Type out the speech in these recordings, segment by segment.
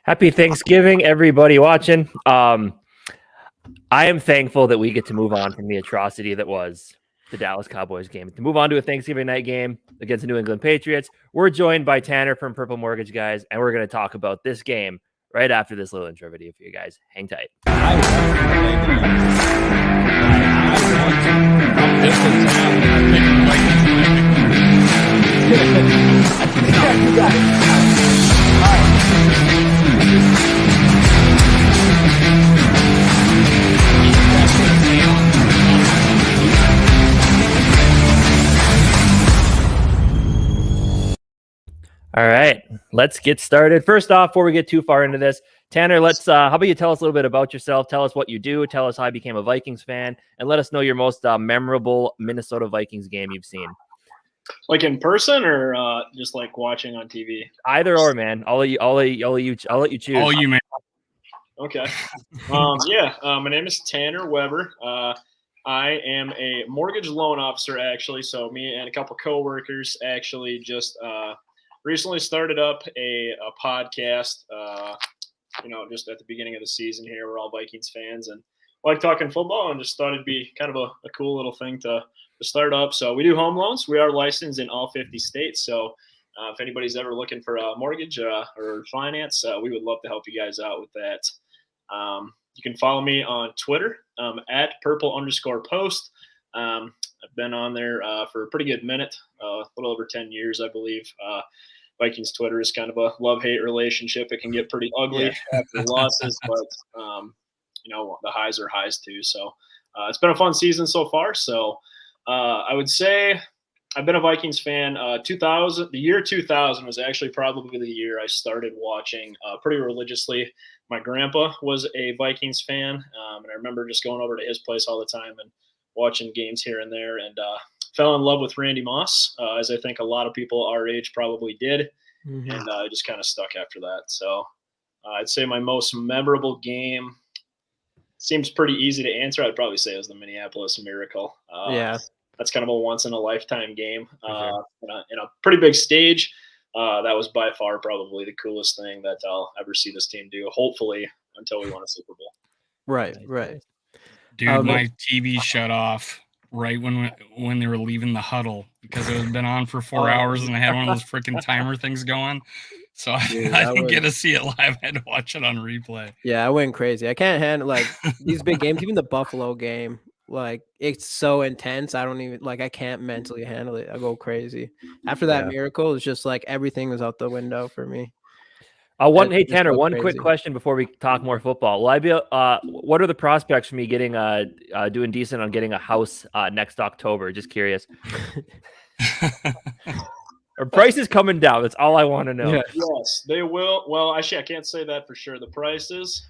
Happy Thanksgiving, everybody watching. I am thankful that we get to move on from the atrocity that was the Dallas Cowboys game, to move on to a Thanksgiving night game against the New England Patriots. We're joined by Tanner from Purple Mortgage Guys, and we're going to talk about this game right after this little intro video for you guys. Hang tight. All right, let's get started. First off, before we get too far into this, Tanner, how about you tell us a little bit about yourself? Tell us what you do. Tell us how you became a Vikings fan, and let us know your most memorable Minnesota Vikings game you've seen. Like in person or just like watching on TV? Either or, man. I'll let you choose. All you, man. Okay. My name is Tanner Weber. I am a mortgage loan officer, actually. So me and a couple coworkers actually just recently started up a podcast. Just at the beginning of the season here, we're all Vikings fans and like talking football, and just thought it'd be kind of a cool little thing to start up. So we do home loans. We are licensed in all 50 states. So if anybody's ever looking for a mortgage or finance, we would love to help you guys out with that. You can follow me on Twitter at purple_post. I've been on there for a pretty good minute, a little over 10 years, I believe. Vikings Twitter is kind of a love-hate relationship. It can get pretty ugly after losses, but the highs are highs too. So it's been a fun season so far. So I would say I've been a Vikings fan. The year 2000 was actually probably the year I started watching pretty religiously. My grandpa was a Vikings fan, and I remember just going over to his place all the time and watching games here and there, and fell in love with Randy Moss, as I think a lot of people our age probably did, and I just kind of stuck after that. So I'd say my most memorable game seems pretty easy to answer. I'd probably say it was the Minneapolis Miracle. That's kind of a once-in-a-lifetime game in a pretty big stage. That was by far probably the coolest thing that I'll ever see this team do, hopefully, until we win a Super Bowl. Right. Dude, my TV shut off right when they were leaving the huddle because it had been on for 4 hours and I had one of those freaking timer things going. So I didn't get to see it live. I had to watch it on replay. Yeah, I went crazy. I can't handle these big games, even the Buffalo game. It's so intense. I can't mentally handle it. I go crazy. After that miracle, it's just like everything was out the window for me. Hey Tanner, one quick question before we talk more football. Will I be? What are the prospects for me getting doing decent on getting a house next October? Just curious. Are prices coming down? That's all I want to know. Yes, they will. Well, actually, I can't say that for sure. The prices,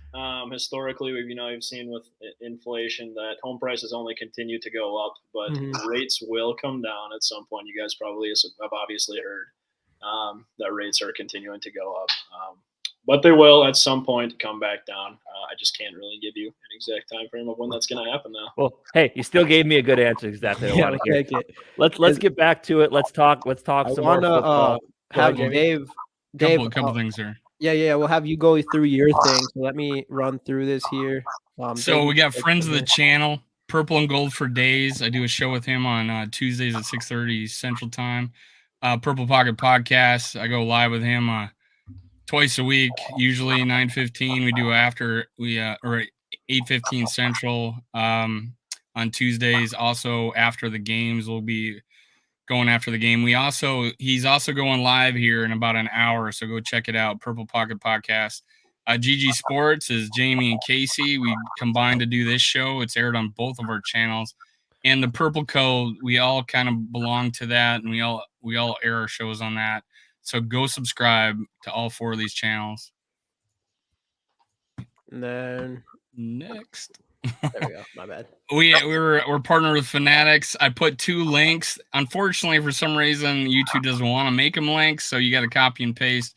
historically, we've seen with inflation that home prices only continue to go up, but rates will come down at some point. You guys probably have obviously heard that rates are continuing to go up. But they will at some point come back down. I just can't really give you an exact time frame of when that's going to happen now. Well, hey, you still gave me a good answer. Exactly what I want to hear. Let's get back to it. Let's talk some more football. Have Dave. A couple things here. Yeah. We'll have you go through your thing. So let me run through this here. So we got friends of the channel, Purple and Gold for Days. I do a show with him on Tuesdays at 6:30 Central Time. Purple Pocket Podcast. I go live with him twice a week, usually 9:15. We do or 8:15 Central on Tuesdays. Also after the games, we'll be going after the game. He's also going live here in about an hour, so go check it out. Purple Pocket Podcast. GG Sports is Jamie and Casey. We combined to do this show. It's aired on both of our channels. And the Purple Code, we all kind of belong to that, and we all air our shows on that. So go subscribe to all 4 of these channels. And then next. There we go. My bad. We're partnered with Fanatics. I put 2 links. Unfortunately, for some reason, YouTube doesn't want to make them links, so you got to copy and paste.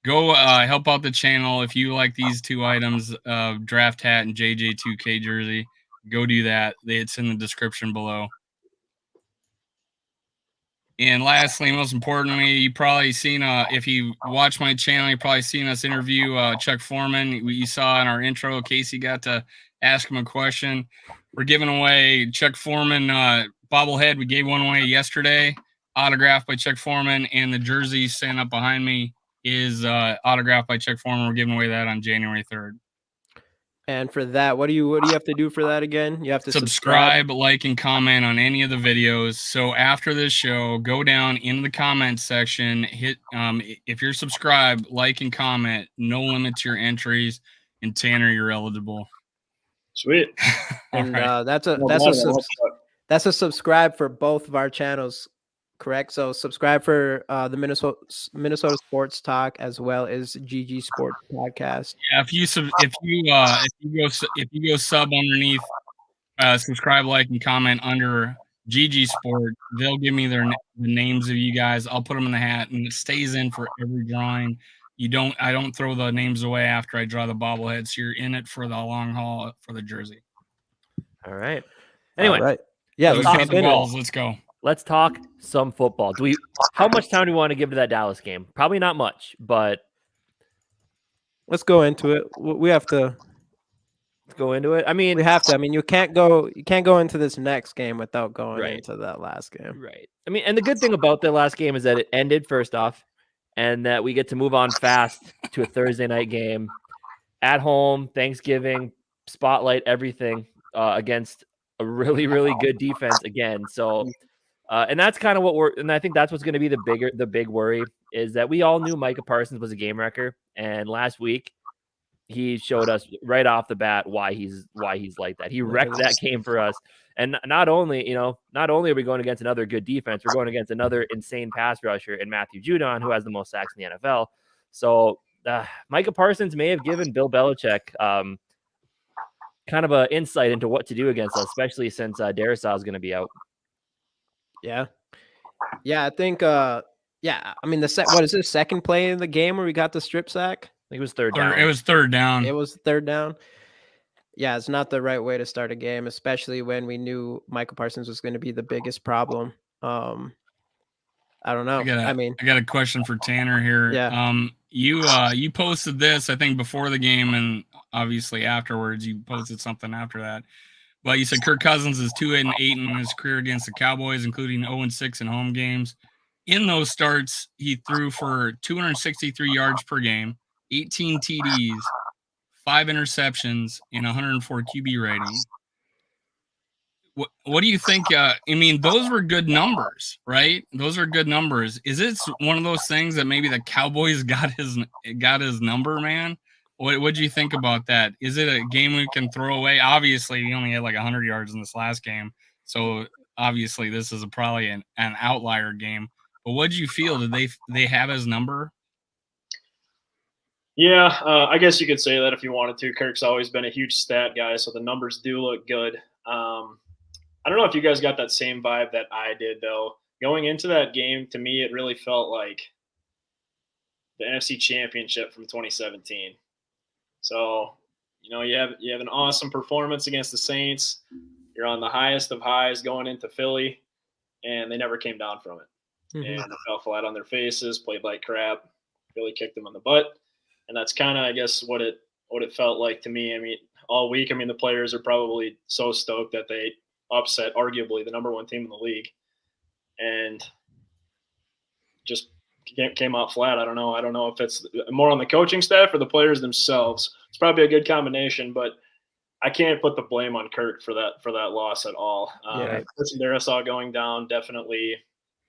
Go help out the channel if you like these 2 items, Draft Hat and JJ2K Jersey. Go do that. It's in the description below. And lastly, most importantly, you probably seen if you watch my channel, you probably seen us interview Chuck Foreman. You saw in our intro, Casey got to ask him a question. We're giving away Chuck Foreman bobblehead. We gave one away yesterday, autographed by Chuck Foreman, and the jersey sitting up behind me is autographed by Chuck Foreman. We're giving away that on January 3rd. And for that, what do you have to do for that again? You have to subscribe, like, and comment on any of the videos. So after this show, go down in the comment section, hit if you're subscribed, like and comment. No limit to your entries, and Tanner, you're eligible. Sweet. And right. that's a subscribe for both of our channels, correct? So subscribe for the Minnesota Sports Talk as well as GG Sports Podcast. Yeah, if you go sub underneath, subscribe, like, and comment under GG Sport, they'll give me the names of you guys. I'll put them in the hat, and it stays in for every drawing. I don't throw the names away after I draw the bobblehead, so you're in it for the long haul for the jersey. All right. Anyway, all right. Yeah, let's go. Let's talk some football. How much time do we want to give to that Dallas game? Probably not much, but let's go into it. We have to go into it. I mean, we have to. I mean, you can't go into this next game without going right. into that last game. Right. I mean, and the good thing about the last game is that it ended first off, and that we get to move on fast to a Thursday night game at home, Thanksgiving, spotlight everything against a really, really good defense again. So, and that's kind of and I think that's what's going to be the big worry is that we all knew Micah Parsons was a game wrecker, and last week he showed us right off the bat why he's like that. He wrecked that game for us. And not only are we going against another good defense, we're going against another insane pass rusher in Matthew Judon, who has the most sacks in the NFL. So Micah Parsons may have given Bill Belichick kind of an insight into what to do against us, especially since Darrisaw is going to be out. Yeah. I think I mean what is this, second play in the game where we got the strip sack? I think it was third down. It was third down. It was third down. Yeah, it's not the right way to start a game, especially when we knew Michael Parsons was going to be the biggest problem. I don't know. I got a question for Tanner here. Yeah. You posted this, I think, before the game, and obviously afterwards you posted something after that. But you said Kirk Cousins is 2-8 in his career against the Cowboys, including 0-6 in home games. In those starts, he threw for 263 yards per game, 18 TDs, 5 interceptions, and 104 QB rating. What do you think? I mean, those were good numbers, right? Those are good numbers. Is it one of those things that maybe the Cowboys got his number, man? What do you think about that? Is it a game we can throw away? Obviously, he only had like 100 yards in this last game, so obviously this is probably an outlier game. But what did you feel? Did they have his number? Yeah, I guess you could say that if you wanted to. Kirk's always been a huge stat guy, so the numbers do look good. I don't know if you guys got that same vibe that I did, though. Going into that game, to me, it really felt like the NFC Championship from 2017. So, you have an awesome performance against the Saints. You're on the highest of highs going into Philly, and they never came down from it. Mm-hmm. And they fell flat on their faces, played like crap. Philly kicked them in the butt. And that's kind of, I guess, what it felt like to me. I mean, all week, the players are probably so stoked that they upset arguably the number one team in the league, and just came out flat. I don't know if it's more on the coaching staff or the players themselves. It's probably a good combination, but I can't put the blame on Kirk for that loss at all. Darrisaw going down definitely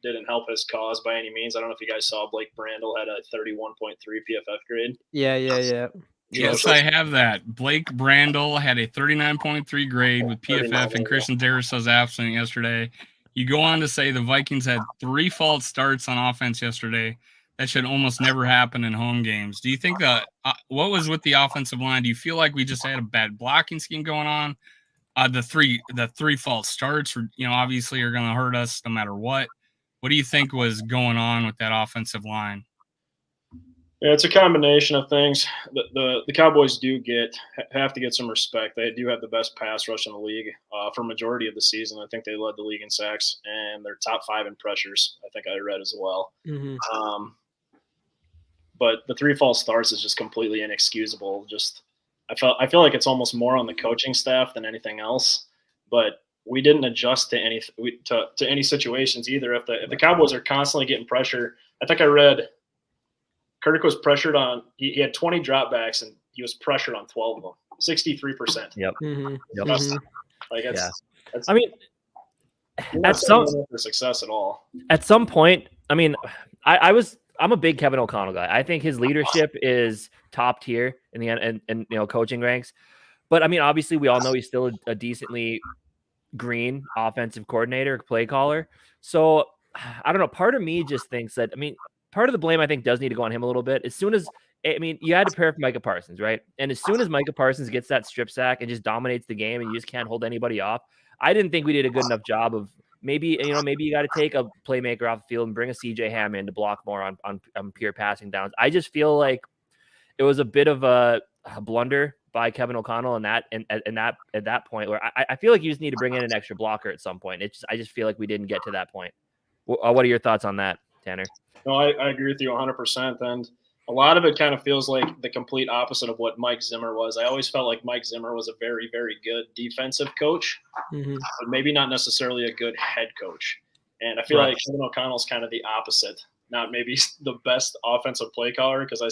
didn't help his cause by any means. I don't know if you guys saw Blake Brandel had a 31.3 PFF grade. Yeah. Yes, I have that. Blake Brandel had a 39.3 grade with PFF and Christian Darrisaw's absent yesterday. You go on to say the Vikings had 3 false starts on offense yesterday. That should almost never happen in home games. Do you think what was with the offensive line? Do you feel like we just had a bad blocking scheme going on? The three false starts, obviously are going to hurt us no matter what. What do you think was going on with that offensive line? Yeah, it's a combination of things. The Cowboys have to get some respect. They do have the best pass rush in the league for majority of the season. I think they led the league in sacks, and they're top 5 in pressures. I think I read as well. Mm-hmm. But the 3 false starts is just completely inexcusable. I feel like it's almost more on the coaching staff than anything else. But we didn't adjust to any situations either. If the Cowboys are constantly getting pressure, I think I read Kirk was pressured on. He had 20 dropbacks and he was pressured on 12 of them. 63%. Yep. Mm-hmm. Yep. Like that's I mean, at some for success at all. At some point, I mean, I'm a big Kevin O'Connell guy. I think his leadership is top tier in the and coaching ranks. But I mean, obviously, we all know he's still a decently green offensive coordinator, play caller. So I don't know. Part of me just thinks that, I mean, part of the blame I think does need to go on him a little bit. As soon as, I mean, you had to prepare for Micah Parsons, right? And as soon as Micah Parsons gets that strip sack and just dominates the game and you just can't hold anybody off, I didn't think we did a good enough job of maybe you got to take a playmaker off the field and bring a CJ Ham in to block more on pure passing downs. I just feel like it was a bit of a blunder by Kevin O'Connell at that point where I feel like you just need to bring in an extra blocker at some point. I just feel like we didn't get to that point. What are your thoughts on that, Tanner? No, I agree with you 100%. And a lot of it kind of feels like the complete opposite of what Mike Zimmer was. I always felt like Mike Zimmer was a very, very good defensive coach, but maybe not necessarily a good head coach. And I feel like Kevin O'Connell's kind of the opposite. Not maybe the best offensive play caller, because I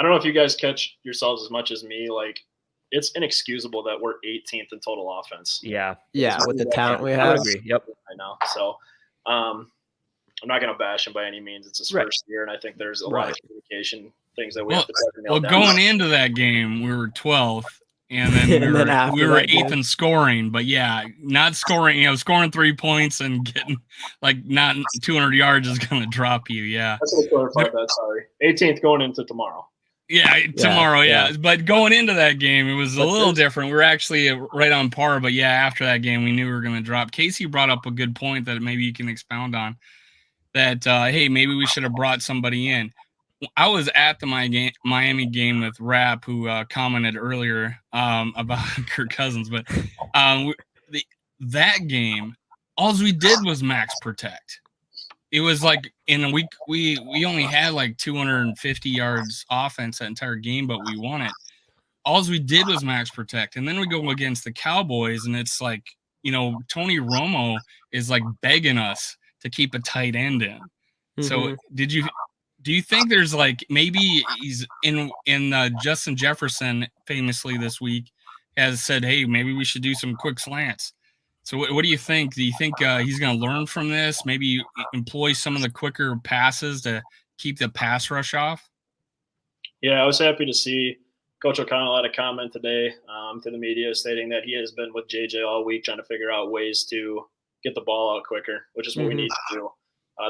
don't know if you guys catch yourselves as much as me. Like, it's inexcusable that we're 18th in total offense. Yeah. Yeah, with the talent we have. I agree. Yep. I know. So, I'm not going to bash him by any means. It's his first year, and I think there's a lot of communication things that we have to nail down. Going into that game, we were 12th, and then we were 8th in scoring. But yeah, not scoring. Scoring 3 points and getting not 200 yards is going to drop you. Yeah. That's going to clarify that. Sorry, 18th going into tomorrow. Yeah, tomorrow. Yeah. But going into that game, it was a little different. We were actually right on par. But yeah, after that game, we knew we were going to drop. Casey brought up a good point that maybe you can expound on. That, hey, maybe we should have brought somebody in. I was at the Miami game with Rapp, who commented earlier about Kirk Cousins. But that game, all we did was max protect. It was like in a week, we only had 250 yards offense that entire game, but we won it. All we did was max protect. And then we go against the Cowboys, and it's Tony Romo is begging us to keep a tight end in. So do you think there's maybe he's in Justin Jefferson famously this week has said, hey, maybe we should do some quick slants. So what do you think? Do you think he's going to learn from this? Maybe employ some of the quicker passes to keep the pass rush off? Yeah, I was happy to see Coach O'Connell had a comment today to the media stating that he has been with JJ all week trying to figure out ways to get the ball out quicker, which is what we need to do.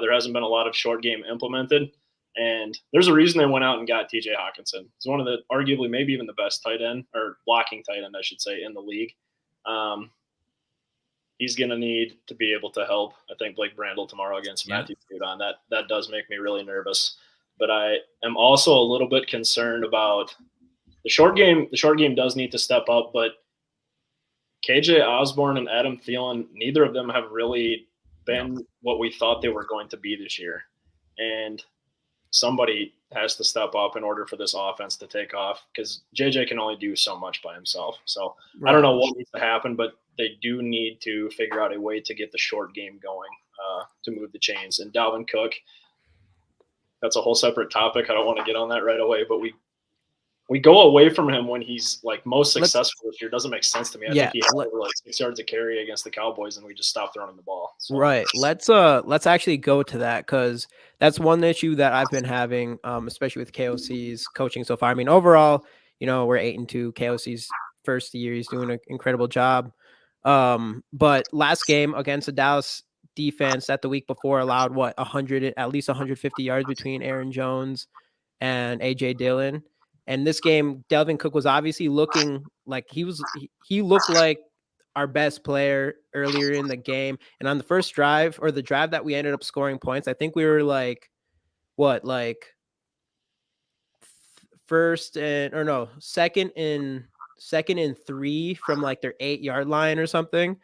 There hasn't been a lot of short game implemented, and there's a reason they went out and got TJ Hawkinson. He's one of the arguably maybe even the best tight end, or blocking tight end, I should say, in the league. He's going to need to be able to help, I think, Blake Brandel tomorrow against Matthew Judon. That does make me really nervous. But I am also a little bit concerned about the short game. The short game does need to step up, but KJ Osborne and Adam Thielen, neither of them have really been what we thought they were going to be this year. And somebody has to step up in order for this offense to take off, because JJ can only do so much by himself. So I don't know what needs to happen, but they do need to figure out a way to get the short game going to move the chains. And Dalvin Cook, that's a whole separate topic. I don't want to get on that right away, but we go away from him when he's most successful this year. Doesn't make sense to me. I think he had over 6 yards of carry against the Cowboys, and we just stopped throwing him the ball. So. Right. Let's actually go to that, because that's one issue that I've been having, especially with KOC's coaching so far. I mean, overall, we're 8-2. KOC's first year, he's doing an incredible job. But last game against the Dallas defense that the week before allowed at least 150 yards between Aaron Jones and AJ Dillon. And this game, Dalvin Cook was obviously looking like he looked like our best player earlier in the game. And on the first drive, or the drive that we ended up scoring points, I think we were second and 3 from like their 8-yard line or something.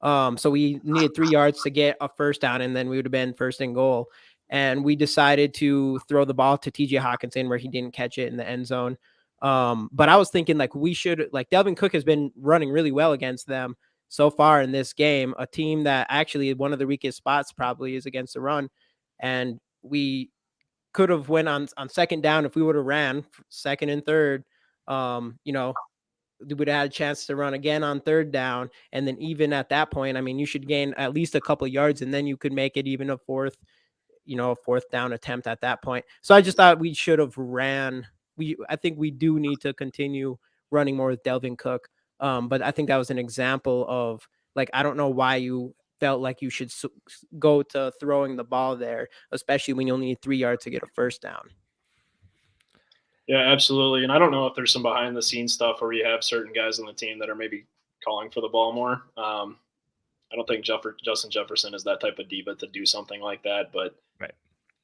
So we needed 3 yards to get a first down, and then we would have been first and goal. And we decided to throw the ball to TJ Hawkinson where he didn't catch it in the end zone. But I was thinking like we should, like, Delvin Cook has been running really well against them so far in this game, a team that actually one of the weakest spots probably is against the run. And we could have went on second down if we would have ran second and third. We would have had a chance to run again on third down. And then even at that point, I mean, you should gain at least a couple of yards, and then you could make it even a fourth down attempt at that point. So I just thought we should have ran. I think we do need to continue running more with Delvin Cook. But I think that was an example of, like, I don't know why you felt like you should go to throwing the ball there, especially when you only need 3 yards to get a first down. Yeah, absolutely. And I don't know if there's some behind the scenes stuff where you have certain guys on the team that are maybe calling for the ball more. I don't think Justin Jefferson is that type of diva to do something like that, but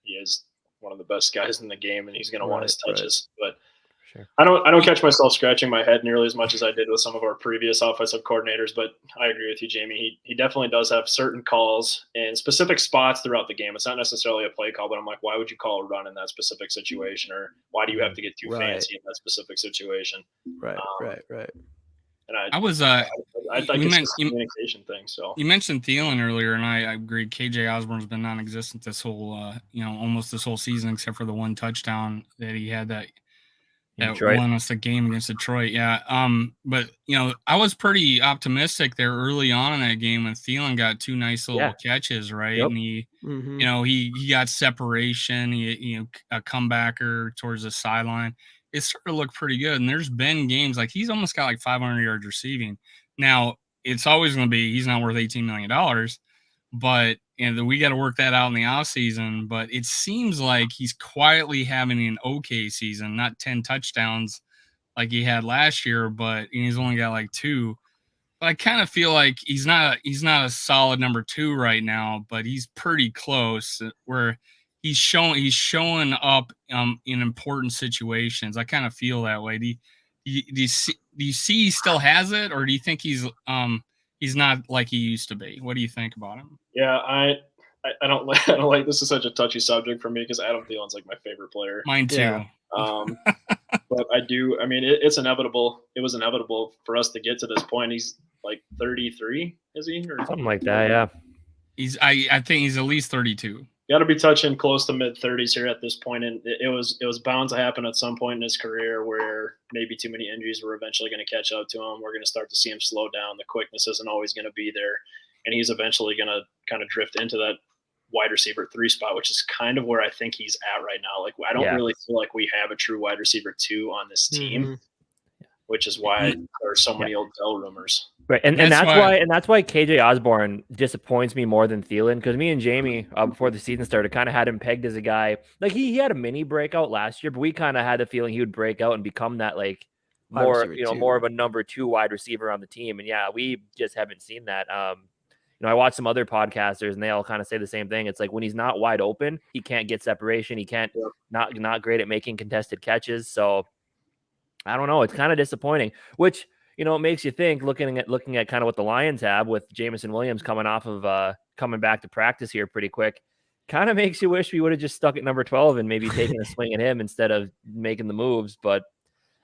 he is one of the best guys in the game, and he's going to want his touches. But sure. I don't catch myself scratching my head nearly as much as I did with some of our previous offensive coordinators. But I agree with you, Jamie. He definitely does have certain calls in specific spots throughout the game. It's not necessarily a play call, but I'm like, why would you call a run in that specific situation, or why do you have to get too fancy in that specific situation? Right. And I think it's a communication thing. So you mentioned Thielen earlier, and I agree. KJ Osborne's been non-existent this whole, almost this whole season, except for the one touchdown that he had that won us the game against Detroit. Yeah. But I was pretty optimistic there early on in that game when Thielen got 2 nice little catches, right? Yep. And he, he got separation. He, a comebacker towards the sideline. It sort of looked pretty good. And there's been games like he's almost got like 500 yards receiving. Now it's always going to be, he's not worth $18 million, but we got to work that out in the off season. But it seems like he's quietly having an okay season, not 10 touchdowns like he had last year, but he's only got like 2. But I kind of feel like he's not a solid number 2 right now, but he's pretty close where he's showing up in important situations. I kind of feel that way. Do you see he still has it, or do you think he's not like he used to be? What do you think about him? Yeah, I don't like this is such a touchy subject for me because Adam Thielen's like my favorite player. Mine too. Yeah. But I do. I mean, it's inevitable. It was inevitable for us to get to this point. He's like 33, is he? Or something like that, yeah. I think he's at least 32. Got to be touching close to mid-30s here at this point, and it was bound to happen at some point in his career where maybe too many injuries were eventually going to catch up to him. We're going to start to see him slow down. The quickness isn't always going to be there, and he's eventually going to kind of drift into that wide receiver 3 spot, which is kind of where I think he's at right now. Like, I don't really feel like we have a true wide receiver 2 on this team, which is why there are so many old Dell rumors. Right, and that's why KJ Osborne disappoints me more than Thielen, because me and Jamie before the season started kind of had him pegged as a guy like he had a mini breakout last year, but we kind of had the feeling he would break out and become that like more of a number 2 wide receiver on the team, and we just haven't seen that. I watched some other podcasters and they all kind of say the same thing. It's like when he's not wide open, he can't get separation. He can't not great at making contested catches. So I don't know. It's kind of disappointing, which it makes you think looking at kind of what the Lions have with Jameson Williams coming back to practice here pretty quick. Kind of makes you wish we would have just stuck at number 12 and maybe taken a swing at him instead of making the moves. But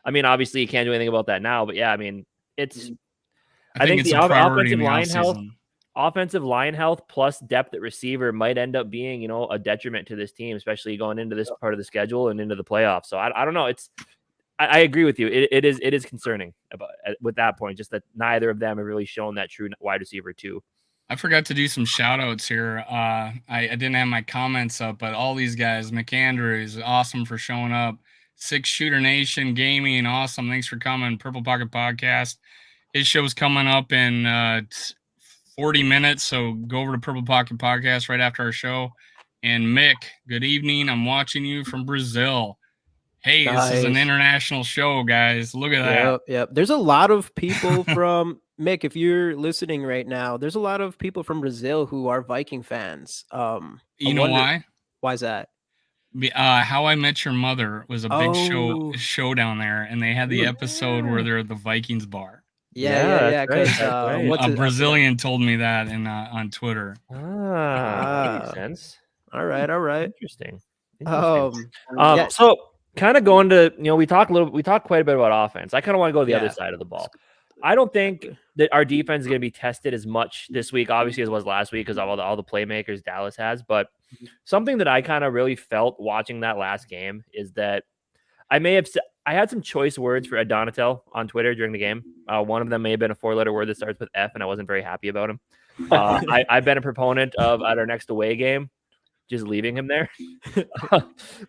I mean, obviously you can't do anything about that now. But yeah, I mean, I think the offensive line health plus depth at receiver might end up being, a detriment to this team, especially going into this part of the schedule and into the playoffs. So I don't know. I agree with you. It is concerning with that point, just that neither of them have really shown that true wide receiver 2. I forgot to do some shout outs here. I didn't have my comments up, but all these guys, McAndrews, awesome for showing up. 6 Shooter Nation Gaming, awesome. Thanks for coming. Purple Pocket Podcast. His show's coming up in 40 minutes, so go over to Purple Pocket Podcast right after our show. And Mick, good evening. I'm watching you from Brazil. Hey, nice. This is an international show, guys. Look at that. Yep. There's a lot of people from Mick. If you're listening right now, there's a lot of people from Brazil who are Viking fans. You know why? Why is that? How I Met Your Mother was a big Oh. show down there, and they had the episode where they're at the Vikings bar. Yeah. that's right, Because that's right. what's A it? Brazilian told me that on Twitter. That makes sense. All right. Interesting. Yeah. So kind of going to, we talked quite a bit about offense. I kind of want to go to the other side of the ball. I don't think that our defense is going to be tested as much this week, obviously, as was last week because of all the playmakers Dallas has. But something that I kind of really felt watching that last game is that I had some choice words for Ed Donatel on Twitter during the game. One of them may have been a 4-letter word that starts with F, and I wasn't very happy about him. I've been a proponent of at our next away game, just leaving him there.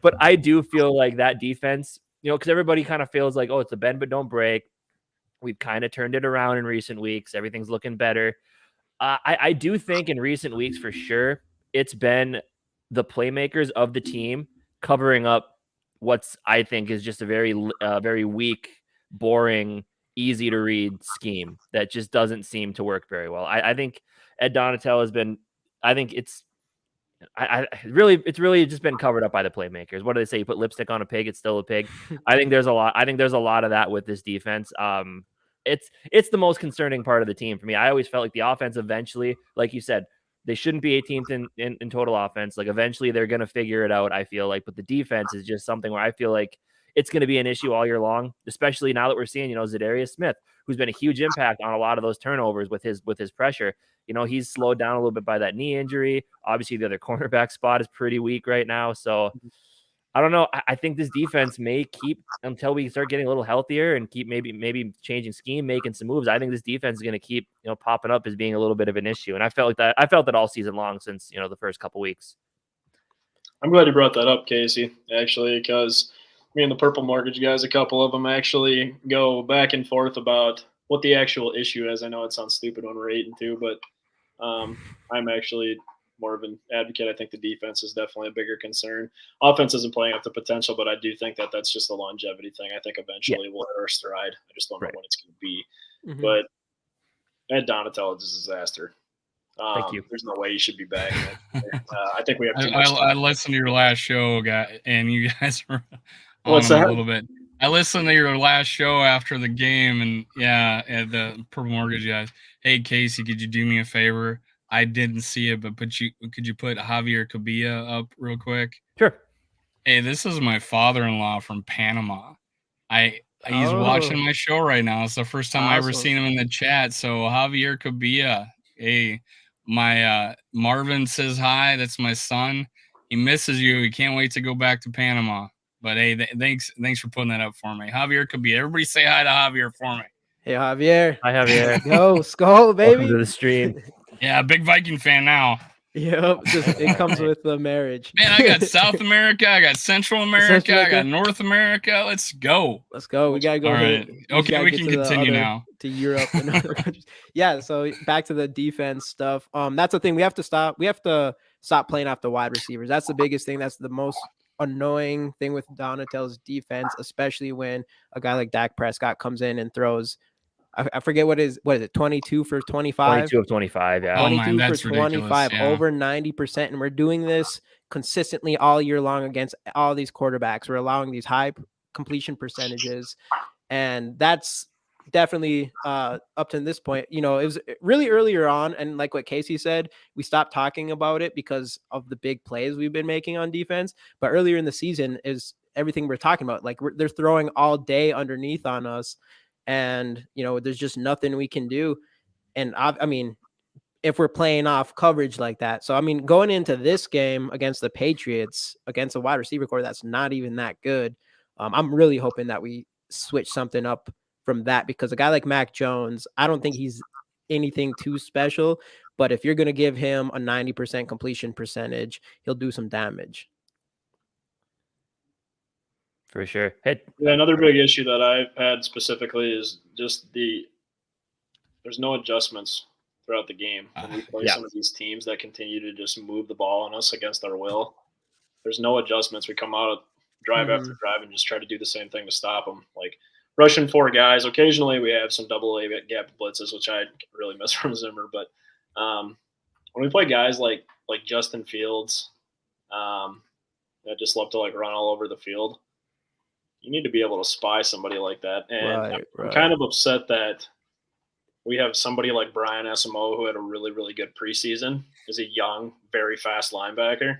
But I do feel like that defense, because everybody kind of feels like, oh, it's a bend but don't break. We've kind of turned it around in recent weeks. Everything's looking better. I do think in recent weeks, for sure, it's been the playmakers of the team covering up what's, I think, is just a very weak, boring, easy to read scheme that just doesn't seem to work very well. I think Ed Donatel has been, I think it's really just been covered up by the playmakers. What do they say? You put lipstick on a pig, it's still a pig. I think there's a lot of that with this defense. It's the most concerning part of the team for me. I always felt like the offense eventually, like you said, they shouldn't be 18th in total offense. Like eventually they're going to figure it out, I feel like, but the defense is just something where I feel like it's going to be an issue all year long, especially now that we're seeing, Zadarius Smith, who's been a huge impact on a lot of those turnovers with his pressure. He's slowed down a little bit by that knee injury. Obviously the other cornerback spot is pretty weak right now. So I don't know. I think this defense may keep until we start getting a little healthier and keep maybe changing scheme, making some moves. I think this defense is going to keep, popping up as being a little bit of an issue. And I felt that all season long since, the first couple weeks. I'm glad you brought that up, Casey, actually, because me and the Purple Mortgage guys, a couple of them actually go back and forth about what the actual issue is. I know it sounds stupid when we're 8-2, but I'm actually more of an advocate. I think the defense is definitely a bigger concern. Offense isn't playing up to potential, but I do think that that's just a longevity thing. I think eventually we'll hit our stride. I just don't know when it's going to be. Mm-hmm. But Ed Donatel is a disaster. Thank you. There's no way he should be back. I think we have too much. I listened to your last show, and you guys were on a little bit. I listened to your last show after the game, and the Purple Mortgage guys. Hey, Casey, could you do me a favor? I didn't see it, but could you put Javier Cabilla up real quick? Sure. Hey, this is my father-in-law from Panama. He's watching my show right now. It's the first time I ever seen him in the chat. So Javier Cabilla, hey, my Marvin says hi. That's my son. He misses you. He can't wait to go back to Panama. But hey, thanks for putting that up for me. Javier Cabilla. Everybody say hi to Javier for me. Hey, Javier. Hi, Javier. Yo, Skull, baby. Welcome to the stream. Yeah, big Viking fan now. Yep, it comes with the marriage. Man, I got South America, I got Central America, I got North America. Let's go. We gotta go. All right. Okay, we can continue now. To Europe and other countries. Yeah, so back to the defense stuff. That's the thing. We have to stop playing off the wide receivers. That's the biggest thing. That's the most annoying thing with Donatel's defense, especially when a guy like Dak Prescott comes in and throws. I forget what is it, 22 for 25? 22 of 25, yeah. 22 for 25, over 90%. And we're doing this consistently all year long against all these quarterbacks. We're allowing these high completion percentages. And that's definitely up to this point. It was really earlier on. And like what Casey said, we stopped talking about it because of the big plays we've been making on defense. But earlier in the season is everything we're talking about. Like they're throwing all day underneath on us. And, there's just nothing we can do. And I mean, if we're playing off coverage like that. So, I mean, going into this game against the Patriots, against a wide receiver core that's not even that good, I'm really hoping that we switch something up from that, because a guy like Mac Jones, I don't think he's anything too special. But if you're going to give him a 90% completion percentage, he'll do some damage. For sure. Yeah, another big issue that I've had specifically is just there's no adjustments throughout the game. When we play some of these teams that continue to just move the ball on us against our will, there's no adjustments. We come out drive after drive and just try to do the same thing to stop them. Like rushing 4 guys. Occasionally we have some double A gap blitzes, which I really miss from Zimmer. But when we play guys like Justin Fields, that just love to like run all over the field. You need to be able to spy somebody like that. And I'm kind of upset that we have somebody like Brian SMO who had a really, really good preseason, is a young, very fast linebacker.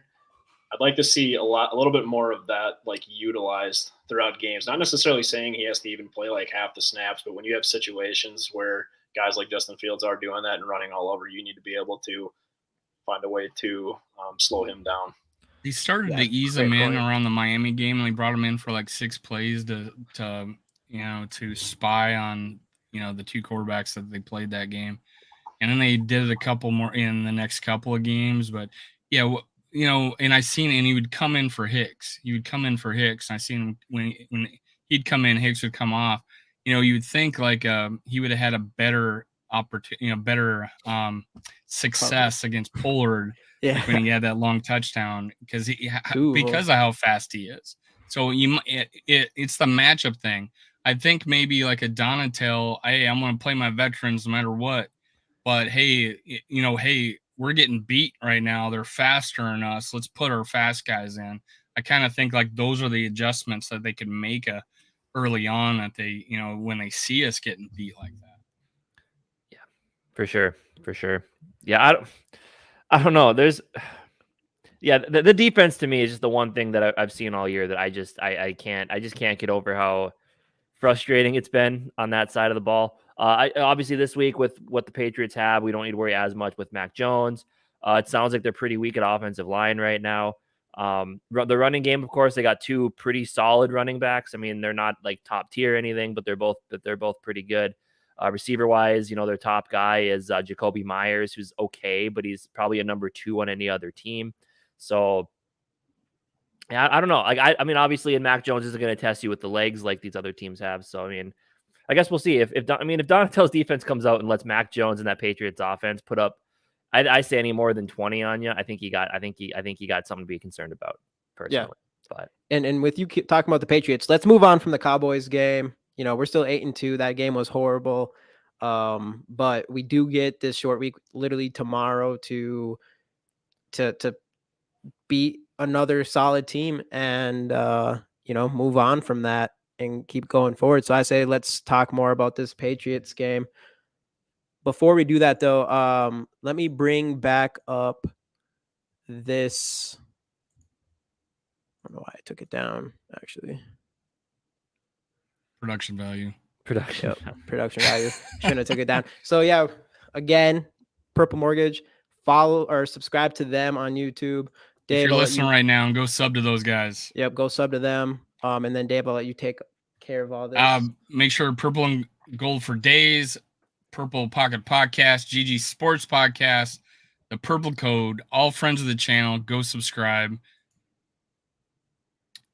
I'd like to see a little bit more of that like utilized throughout games. Not necessarily saying he has to even play like half the snaps, but when you have situations where guys like Justin Fields are doing that and running all over, you need to be able to find a way to slow him down. They started to ease him in around the Miami game, and they brought him in for like 6 plays to spy on the 2 quarterbacks that they played that game, and then they did a couple more in the next couple of games. But yeah, and I seen, and he would come in for Hicks. And I seen him when he'd come in, Hicks would come off. You would think like he would have had a better opportunity, better success against Pollard when he had that long touchdown because of how fast he is. So it's the matchup thing. I think maybe like a Donatel, hey, I'm going to play my veterans no matter what. But hey, we're getting beat right now. They're faster than us. Let's put our fast guys in. I kind of think like those are the adjustments that they could make early on that they, when they see us getting beat like that. Yeah, for sure. Yeah, I don't know. There's, the defense to me is just the one thing that I've seen all year that I just can't get over how frustrating it's been on that side of the ball. Obviously this week with what the Patriots have, we don't need to worry as much with Mac Jones. It sounds like they're pretty weak at offensive line right now. The running game, of course, they got 2 pretty solid running backs. I mean, they're not like top tier or anything, but they're both pretty good. Receiver wise, their top guy is Jacoby Myers, who's okay, but he's probably a number 2 on any other team. So yeah, I don't know. Like, I mean, obviously, and Mac Jones isn't going to test you with the legs like these other teams have. So, I mean, I guess we'll see if Donatel's defense comes out and lets Mac Jones and that Patriots offense put up, I say any more than 20 on you, I think he got something to be concerned about personally. Yeah. But and with you talking about the Patriots, let's move on from the Cowboys game. We're still 8-2. That game was horrible. But we do get this short week literally tomorrow to beat another solid team and move on from that and keep going forward. So I say let's talk more about this Patriots game. Before we do that though, let me bring back up this. I don't know why I took it down actually. Production value. Production value. Shouldn't have took it down. So yeah, again, Purple Mortgage, follow or subscribe to them on YouTube. Dave, if you're listening right now, and go sub to those guys. Yep, go sub to them. And then Dave, I'll let you take care of all this. Make sure Purple and Gold for Days, Purple Pocket Podcast, GG Sports Podcast, the Purple Code, all friends of the channel, go subscribe.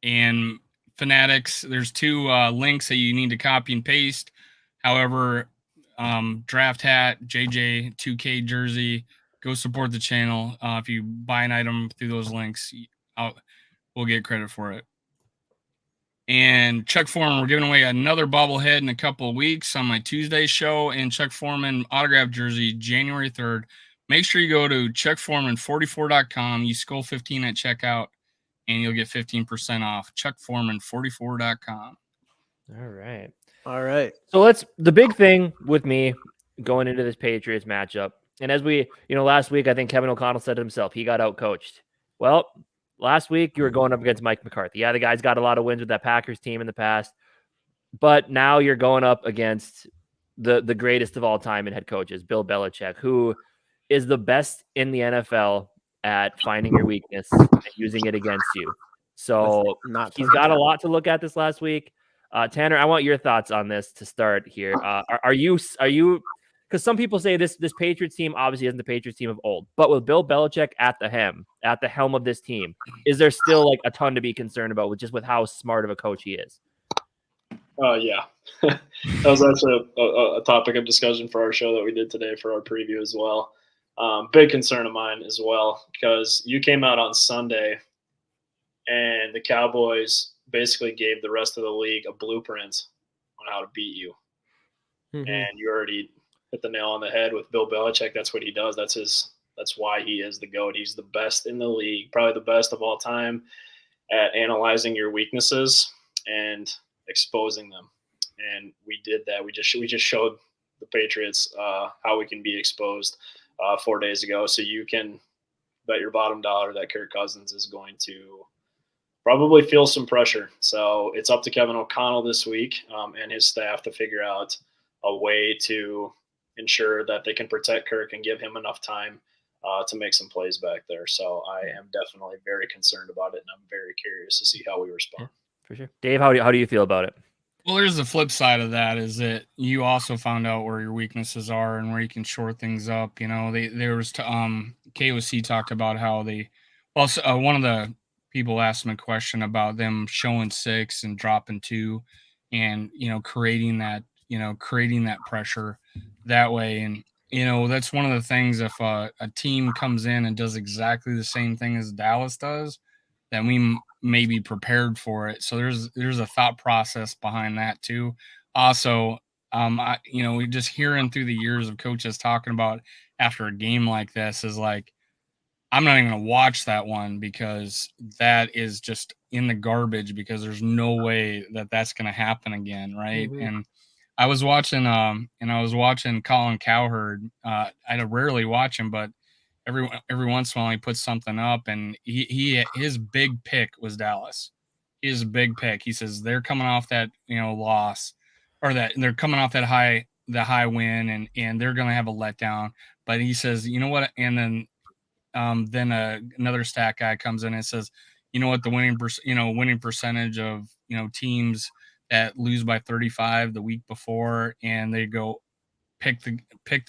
And Fanatics, there's 2 links that you need to copy and paste. However, Draft Hat, JJ2K Jersey, go support the channel. If you buy an item through those links, we'll get credit for it. And Chuck Foreman, we're giving away another bobblehead in a couple of weeks on my Tuesday show. And Chuck Foreman autographed jersey, January 3rd. Make sure you go to chuckforeman44.com. Use Skull 15 at checkout, and you'll get 15% off. chuckforeman44.com. All right. So the big thing with me going into this Patriots matchup, and as we, last week, I think Kevin O'Connell said it himself, he got outcoached. Well, last week you were going up against Mike McCarthy. Yeah, the guy's got a lot of wins with that Packers team in the past, but now you're going up against the greatest of all time in head coaches, Bill Belichick, who is the best in the NFL at finding your weakness and using it against you. So he's got a lot to look at this last week. Tanner, I want your thoughts on this to start here. Are you? Because some people say this Patriots team obviously isn't the Patriots team of old, but with Bill Belichick at the helm of this team, is there still like a ton to be concerned about with how smart of a coach he is? Yeah, that was actually a topic of discussion for our show that we did today for our preview as well. Big concern of mine as well, because you came out on Sunday and the Cowboys basically gave the rest of the league a blueprint on how to beat you. Mm-hmm. And you already hit the nail on the head with Bill Belichick. That's what he does. That's why he is the GOAT. He's the best in the league, probably the best of all time at analyzing your weaknesses and exposing them. And we did that. We just showed the Patriots how we can be exposed 4 days ago. So you can bet your bottom dollar that Kirk Cousins is going to probably feel some pressure. So it's up to Kevin O'Connell this week and his staff to figure out a way to ensure that they can protect Kirk and give him enough time to make some plays back there. So I am definitely very concerned about it, and I'm very curious to see how we respond. Yeah, for sure. Dave, how do you feel about it? Well, there's the flip side of that is that you also found out where your weaknesses are and where you can shore things up. You know, there was KOC talked about how they also one of the people asked him a question about them showing 6 and dropping 2 and, creating that pressure that way. And, that's one of the things if a team comes in and does exactly the same thing as Dallas does, then we may be prepared for it. So there's a thought process behind that too. Also, we just hearing through the years of coaches talking about after a game like this is like, I'm not even going to watch that one because that is just in the garbage because there's no way that that's going to happen again. Right. Mm-hmm. And I was watching, Colin Cowherd. I rarely watch him, but every once in a while he puts something up, and his big pick was Dallas. His big pick. He says they're coming off that loss, or that they're coming off that high win, and they're going to have a letdown. But he says, you know what? And then another stat guy comes in and says, you know what, the winning percentage of teams that lose by 35 the week before, and they go pick the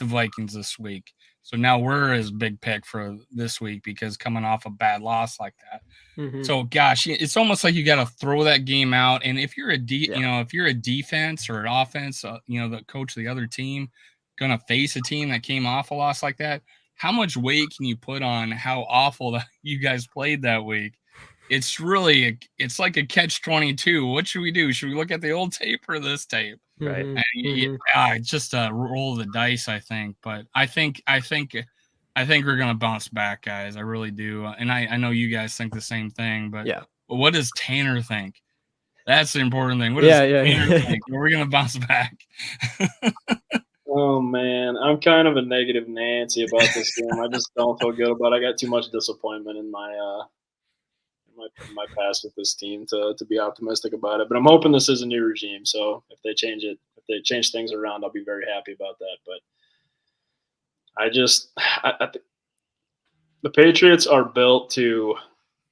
Vikings this week. So now we're his big pick for this week because coming off a bad loss like that. Mm-hmm. So gosh, it's almost like you got to throw that game out. And if you're if you're a defense or an offense, the coach of the other team going to face a team that came off a loss like that, how much weight can you put on how awful that you guys played that week? It's really, it's like a catch-22. What should we do? Should we look at the old tape or this tape? Right. It's just a roll of the dice, I think. But I think we're gonna bounce back, guys. I really do. And I know you guys think the same thing. But what does Tanner think? That's the important thing. What does Tanner think? We're gonna bounce back. Oh man, I'm kind of a negative Nancy about this game. I just don't feel good about it. I got too much disappointment in my past with this team to be optimistic about it. But I'm hoping this is a new regime. So if they change things around, I'll be very happy about that. But I think the Patriots are built to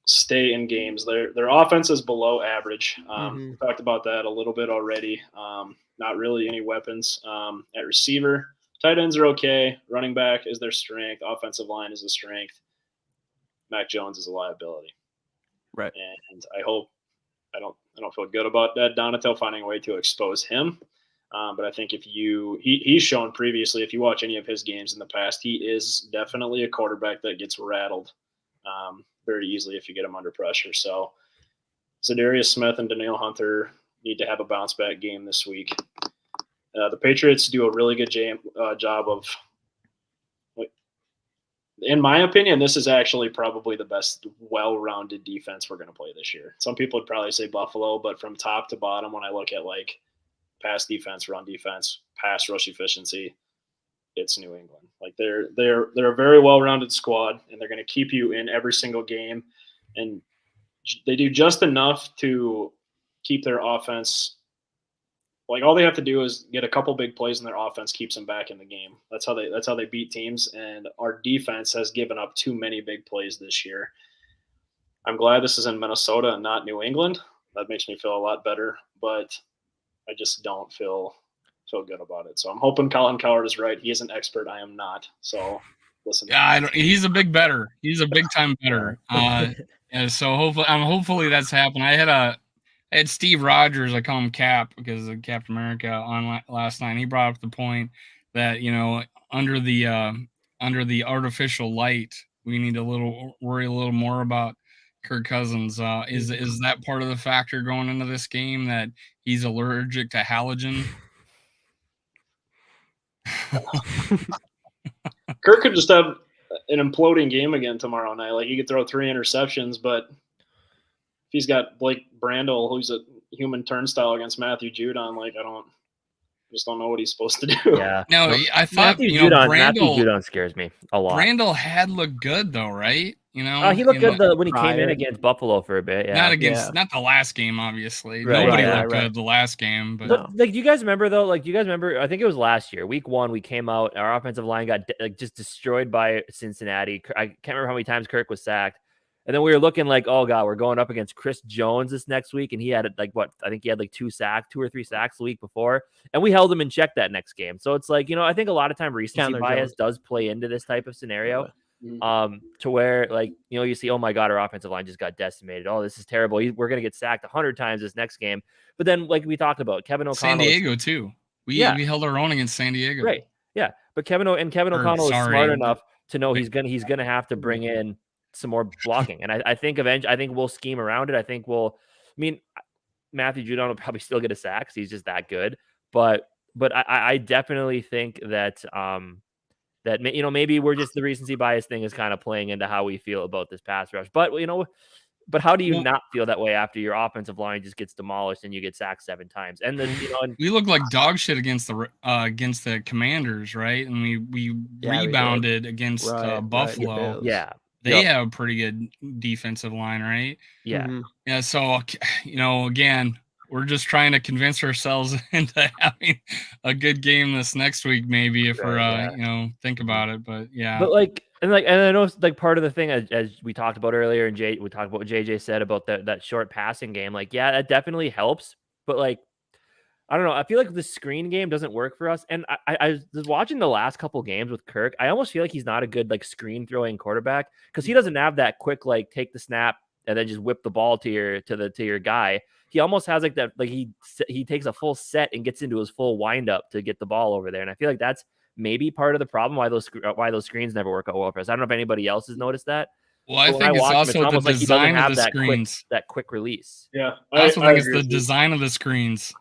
stay in games. Their offense is below average. We talked about that a little bit already. Not really any weapons at receiver. Tight ends are okay. Running back is their strength. Offensive line is a strength. Mac Jones is a liability. Right. And I don't feel good about that Donatel finding a way to expose him. But I think he's shown previously, if you watch any of his games in the past, he is definitely a quarterback that gets rattled very easily if you get him under pressure. So Zadarius Smith and Danielle Hunter need to have a bounce back game this week. The Patriots do a really good job of, in my opinion, this is actually probably the best well-rounded defense we're going to play this year. Some people would probably say Buffalo, but from top to bottom, when I look at like pass defense, run defense, pass rush efficiency, it's New England. Like they're a very well-rounded squad, and they're going to keep you in every single game, and they do just enough to keep their offense. Like all they have to do is get a couple big plays and their offense keeps them back in the game. That's how they beat teams. And our defense has given up too many big plays this year. I'm glad this is in Minnesota and not New England. That makes me feel a lot better, but I just don't feel good about it. So I'm hoping Colin Cowherd is right. He is an expert. I am not. So listen. Yeah, he's a big better. He's a big time better. And so hopefully that's happened. I had Steve Rogers, I call him Cap because of Captain America, on last night. He brought up the point that under the artificial light, we need worry a little more about Kirk Cousins. Is that part of the factor going into this game that he's allergic to halogen? Kirk could just have an imploding game again tomorrow night. Like he could throw 3 interceptions, but if he's got Blake Brandel, who's a human turnstile against Matthew Judon, like I just don't know what he's supposed to do. Yeah. No, I thought Matthew Judon Brandel scares me a lot. Brandel had looked good though, right? He looked good when he came in against Buffalo for a bit. Yeah. Not the last game, obviously. Right, Nobody looked good the last game. But like, do you guys remember though? Like, do you guys remember? I think it was last year, week 1. We came out. Our offensive line got just destroyed by Cincinnati. I can't remember how many times Kirk was sacked. And then we were looking like, oh god, we're going up against Chris Jones this next week, and he had like what? I think he had like 2 or 3 sacks the week before, and we held him in check that next game. So it's like, I think a lot of time recency bias does play into this type of scenario. To where like, you see, oh my god, our offensive line just got decimated. Oh, this is terrible. We're gonna get sacked 100 times this next game. But then, like we talked about, Kevin O'Connell, San Diego too. We held our own against San Diego. Right. Yeah. But Kevin O'Connell is smart enough to know he's gonna have to bring in some more blocking. And I think we'll scheme around it. Matthew Judon will probably still get a sack because he's just that good. But I definitely think that that maybe we're just the recency bias thing is kind of playing into how we feel about this pass rush. But but how do you not feel that way after your offensive line just gets demolished and you get sacked 7 times? And then we look like dog shit against the Commanders, right? And we rebounded against Buffalo. Yeah. They have a pretty good defensive line, right? Yeah. Mm-hmm. Yeah. So, again, we're just trying to convince ourselves into having a good game this next week, maybe if we're, think about it. But yeah. But and I know it's like part of the thing as we talked about earlier, and we talked about what JJ said about that short passing game. Like, yeah, that definitely helps. But like, I don't know. I feel like the screen game doesn't work for us. And I was watching the last couple games with Kirk. I almost feel like he's not a good like screen throwing quarterback because he doesn't have that quick like take the snap and then just whip the ball to your guy. He almost has like that, like he takes a full set and gets into his full windup to get the ball over there. And I feel like that's maybe part of the problem why those screens never work out well for us. I don't know if anybody else has noticed that. Well, I think it's also the design of the screens. That quick release. Yeah, I also think it's the design of the screens.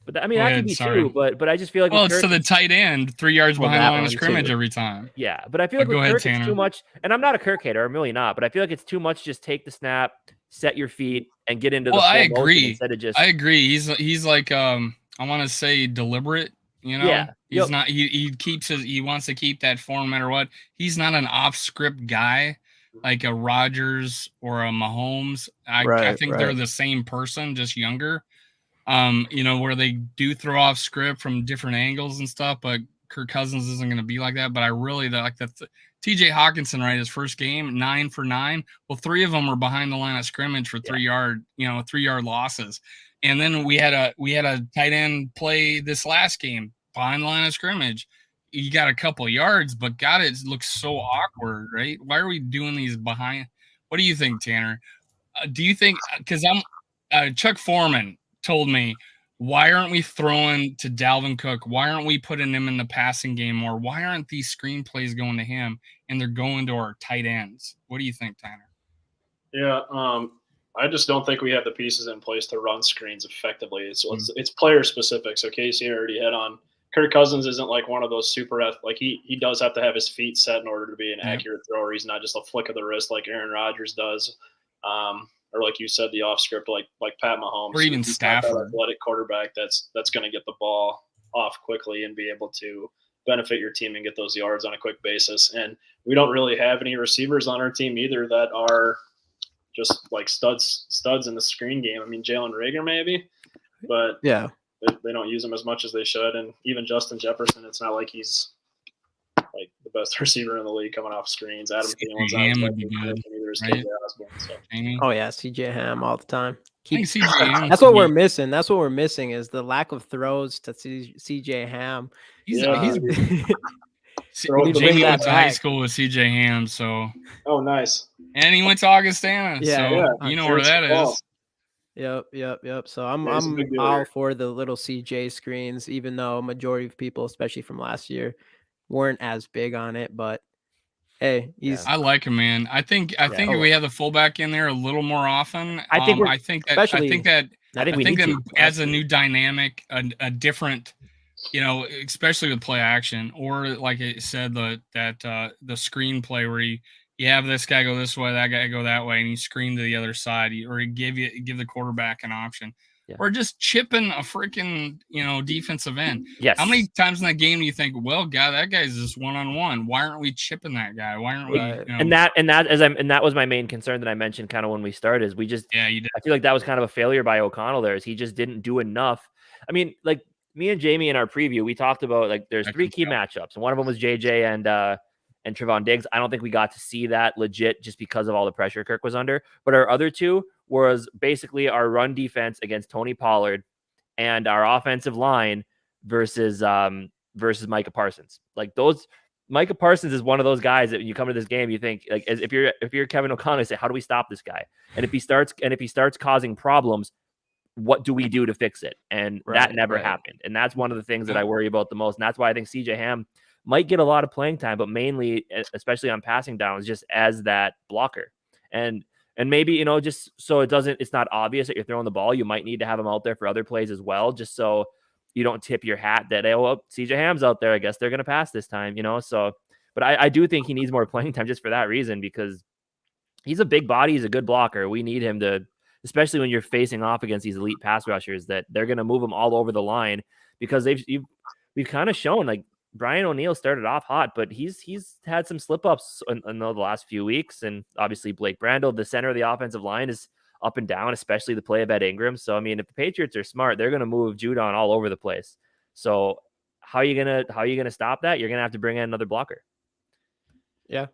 But that could be true. But I just feel like it's to the tight end, 3 yards behind the line of scrimmage every time. Yeah, but I feel like with Kirk, it's too much. And I'm not a Kirk hater, I'm really not. But I feel like it's too much. Just take the snap, set your feet, and get into the. I agree. Instead of just. I agree. He's like I want to say deliberate. Yeah. He's not. He keeps he wants to keep that form no matter what. He's not an off script guy like a Rodgers or a Mahomes. I think they're the same person, just younger. Where they do throw off script from different angles and stuff, but Kirk Cousins isn't going to be like that. But I really like that. TJ Hawkinson, right? His first game, 9 for 9. Well, 3 of them were behind the line of scrimmage for 3-yard losses. And then we had a tight end play this last game behind the line of scrimmage. He got a couple yards, but God, it looks so awkward, right? Why are we doing these behind? What do you think, Tanner? Do you think because Chuck Foreman told me, why aren't we throwing to Dalvin Cook? Why aren't we putting him in the passing game more? Why aren't these screenplays going to him and they're going to our tight ends? What do you think, Tanner? Yeah, I just don't think we have the pieces in place to run screens effectively. It's player specific. So Casey already hit on Kirk Cousins isn't like one of those super he does have to have his feet set in order to be an accurate thrower. He's not just a flick of the wrist like Aaron Rodgers does. Or like you said, the off script, like Pat Mahomes, or even Stafford, athletic quarterback that's going to get the ball off quickly and be able to benefit your team and get those yards on a quick basis. And we don't really have any receivers on our team either that are just like studs in the screen game. I mean, Jalen Reagor maybe, but yeah, they don't use him as much as they should. And even Justin Jefferson, it's not like he's like the best receiver in the league coming off screens. Adam Thielen's Ham would be good, right? Oh yeah, CJ Ham all the time. That's what we're missing. That's what we're missing is the lack of throws to CJ Ham. Jamie went to high school with CJ Ham, so. Oh, nice. And he went to Augustana, you know where that is. Yep. So I'm all for the little CJ screens, even though a majority of people, especially from last year, weren't as big on it. But hey, I like him, man. I think if we have the fullback in there a little more often, I think that adds a new dynamic, a different, especially with play action, or like I said, the screenplay where you have this guy go this way, that guy go that way, and you screen to the other side, or you give the quarterback an option, or just chipping a freaking defensive end. Yes. How many times in that game do you think, well, God, that guy's just 1-on-1? Why aren't we chipping that guy? Why aren't we? And that was my main concern that I mentioned kind of when we started. Is we just you did. I feel like that was kind of a failure by O'Connell there. Is he just didn't do enough. I mean, like me and Jamie in our preview, we talked about like there's 3 key matchups, and one of them was JJ and Trevon Diggs. I don't think we got to see that legit just because of all the pressure Kirk was under. But our other 2 was basically our run defense against Tony Pollard and our offensive line versus Micah Parsons. Like those, Micah Parsons is one of those guys that when you come to this game, you think like if you're Kevin O'Connell, you say, how do we stop this guy? And if he starts causing problems, what do we do to fix it? And that never happened. And that's one of the things that I worry about the most. And that's why I think CJ Ham might get a lot of playing time, but mainly, especially on passing downs, just as that blocker. And maybe, just so it's not obvious that you're throwing the ball, you might need to have him out there for other plays as well, just so you don't tip your hat that, hey, well, CJ Ham's out there, I guess they're going to pass this time, so, but I do think he needs more playing time just for that reason, because he's a big body. He's a good blocker. We need him to, especially when you're facing off against these elite pass rushers, that they're going to move him all over the line, because we've kind of shown, like, Brian O'Neill started off hot, but he's had some slip ups in the last few weeks. And obviously Blake Brandel, the center of the offensive line, is up and down, especially the play of Ed Ingram. So, I mean, if the Patriots are smart, they're going to move Judon all over the place. So how are you going to stop that? You're going to have to bring in another blocker. Yeah,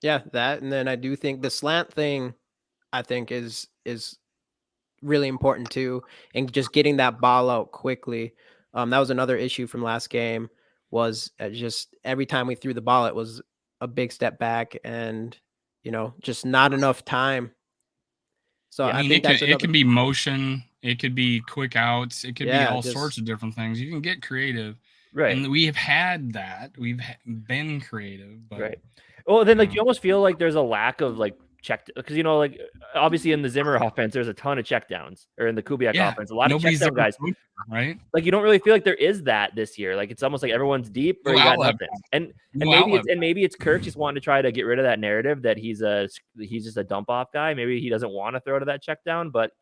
that. And then I do think the slant thing, I think is really important too. And just getting that ball out quickly. That was another issue from last game, was just every time we threw the ball, it was a big step back and, just not enough time. So I think it can be motion. It could be quick outs. It could be all sorts of different things. You can get creative. Right. And we have had that. We've been creative. But, right. Well, then you almost feel like there's a lack of check, because like obviously in the Zimmer offense there's a ton of checkdowns, or in the Kubiak offense a lot of check down guys, right? Like you don't really feel like there is that this year. Like it's almost like everyone's deep, or you got nothing. And maybe it's Kirk just wanting to try to get rid of that narrative that he's just a dump off guy. Maybe he doesn't want to throw to that check down, but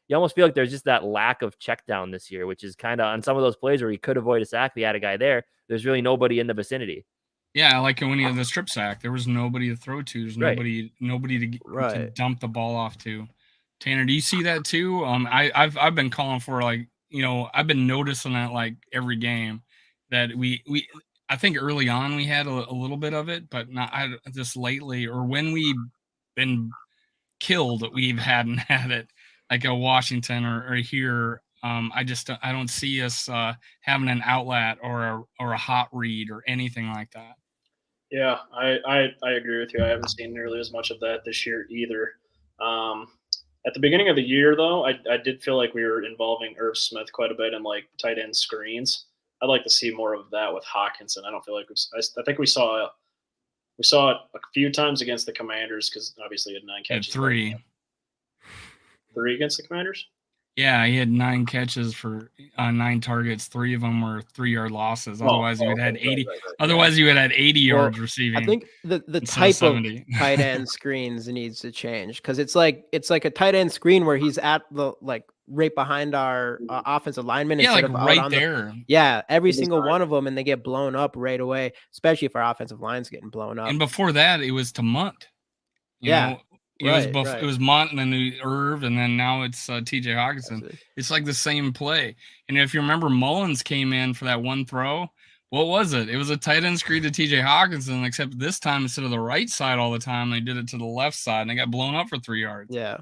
you almost feel like there's just that lack of check down this year, which is kind of on some of those plays where he could avoid a sack. He had a guy there. There's really nobody in the vicinity. Yeah, like when he had the strip sack, there was nobody to throw to. There's nobody to dump the ball off to. Tanner, do you see that too? I've been calling for I've been noticing that every game that I think early on we had a little bit of it, but not just lately, or when we've been killed, we hadn't had it like a Washington or here. I don't see us having an outlet or a hot read or anything like that. Yeah, I agree with you. I haven't seen nearly as much of that this year either. At the beginning of the year, though, I did feel like we were involving Irv Smith quite a bit in tight end screens. I'd like to see more of that with Hawkinson. I don't feel like I think we saw it a few times against the Commanders, because obviously he had 9 catches. Three against the Commanders. Yeah, he had 9 catches for 9 targets. 3 of them were 3-yard losses. Otherwise, he would have had 80. Right. Otherwise, he would have had 80 yards receiving. I think the type of tight end screens needs to change, because it's like a tight end screen where he's at the right behind our offensive lineman. Yeah, instead of right there. Every single one of them, and they get blown up right away, especially if our offensive line's getting blown up. And before that, it was to Munt. You know? It was Mont and then Irv, and then now it's TJ Hawkinson. It's like the same play. And if you remember, Mullins came in for that one throw. What was it? It was a tight end screen to TJ Hawkinson, except this time instead of the right side all the time, they did it to the left side, and they got blown up for 3 yards. Yeah.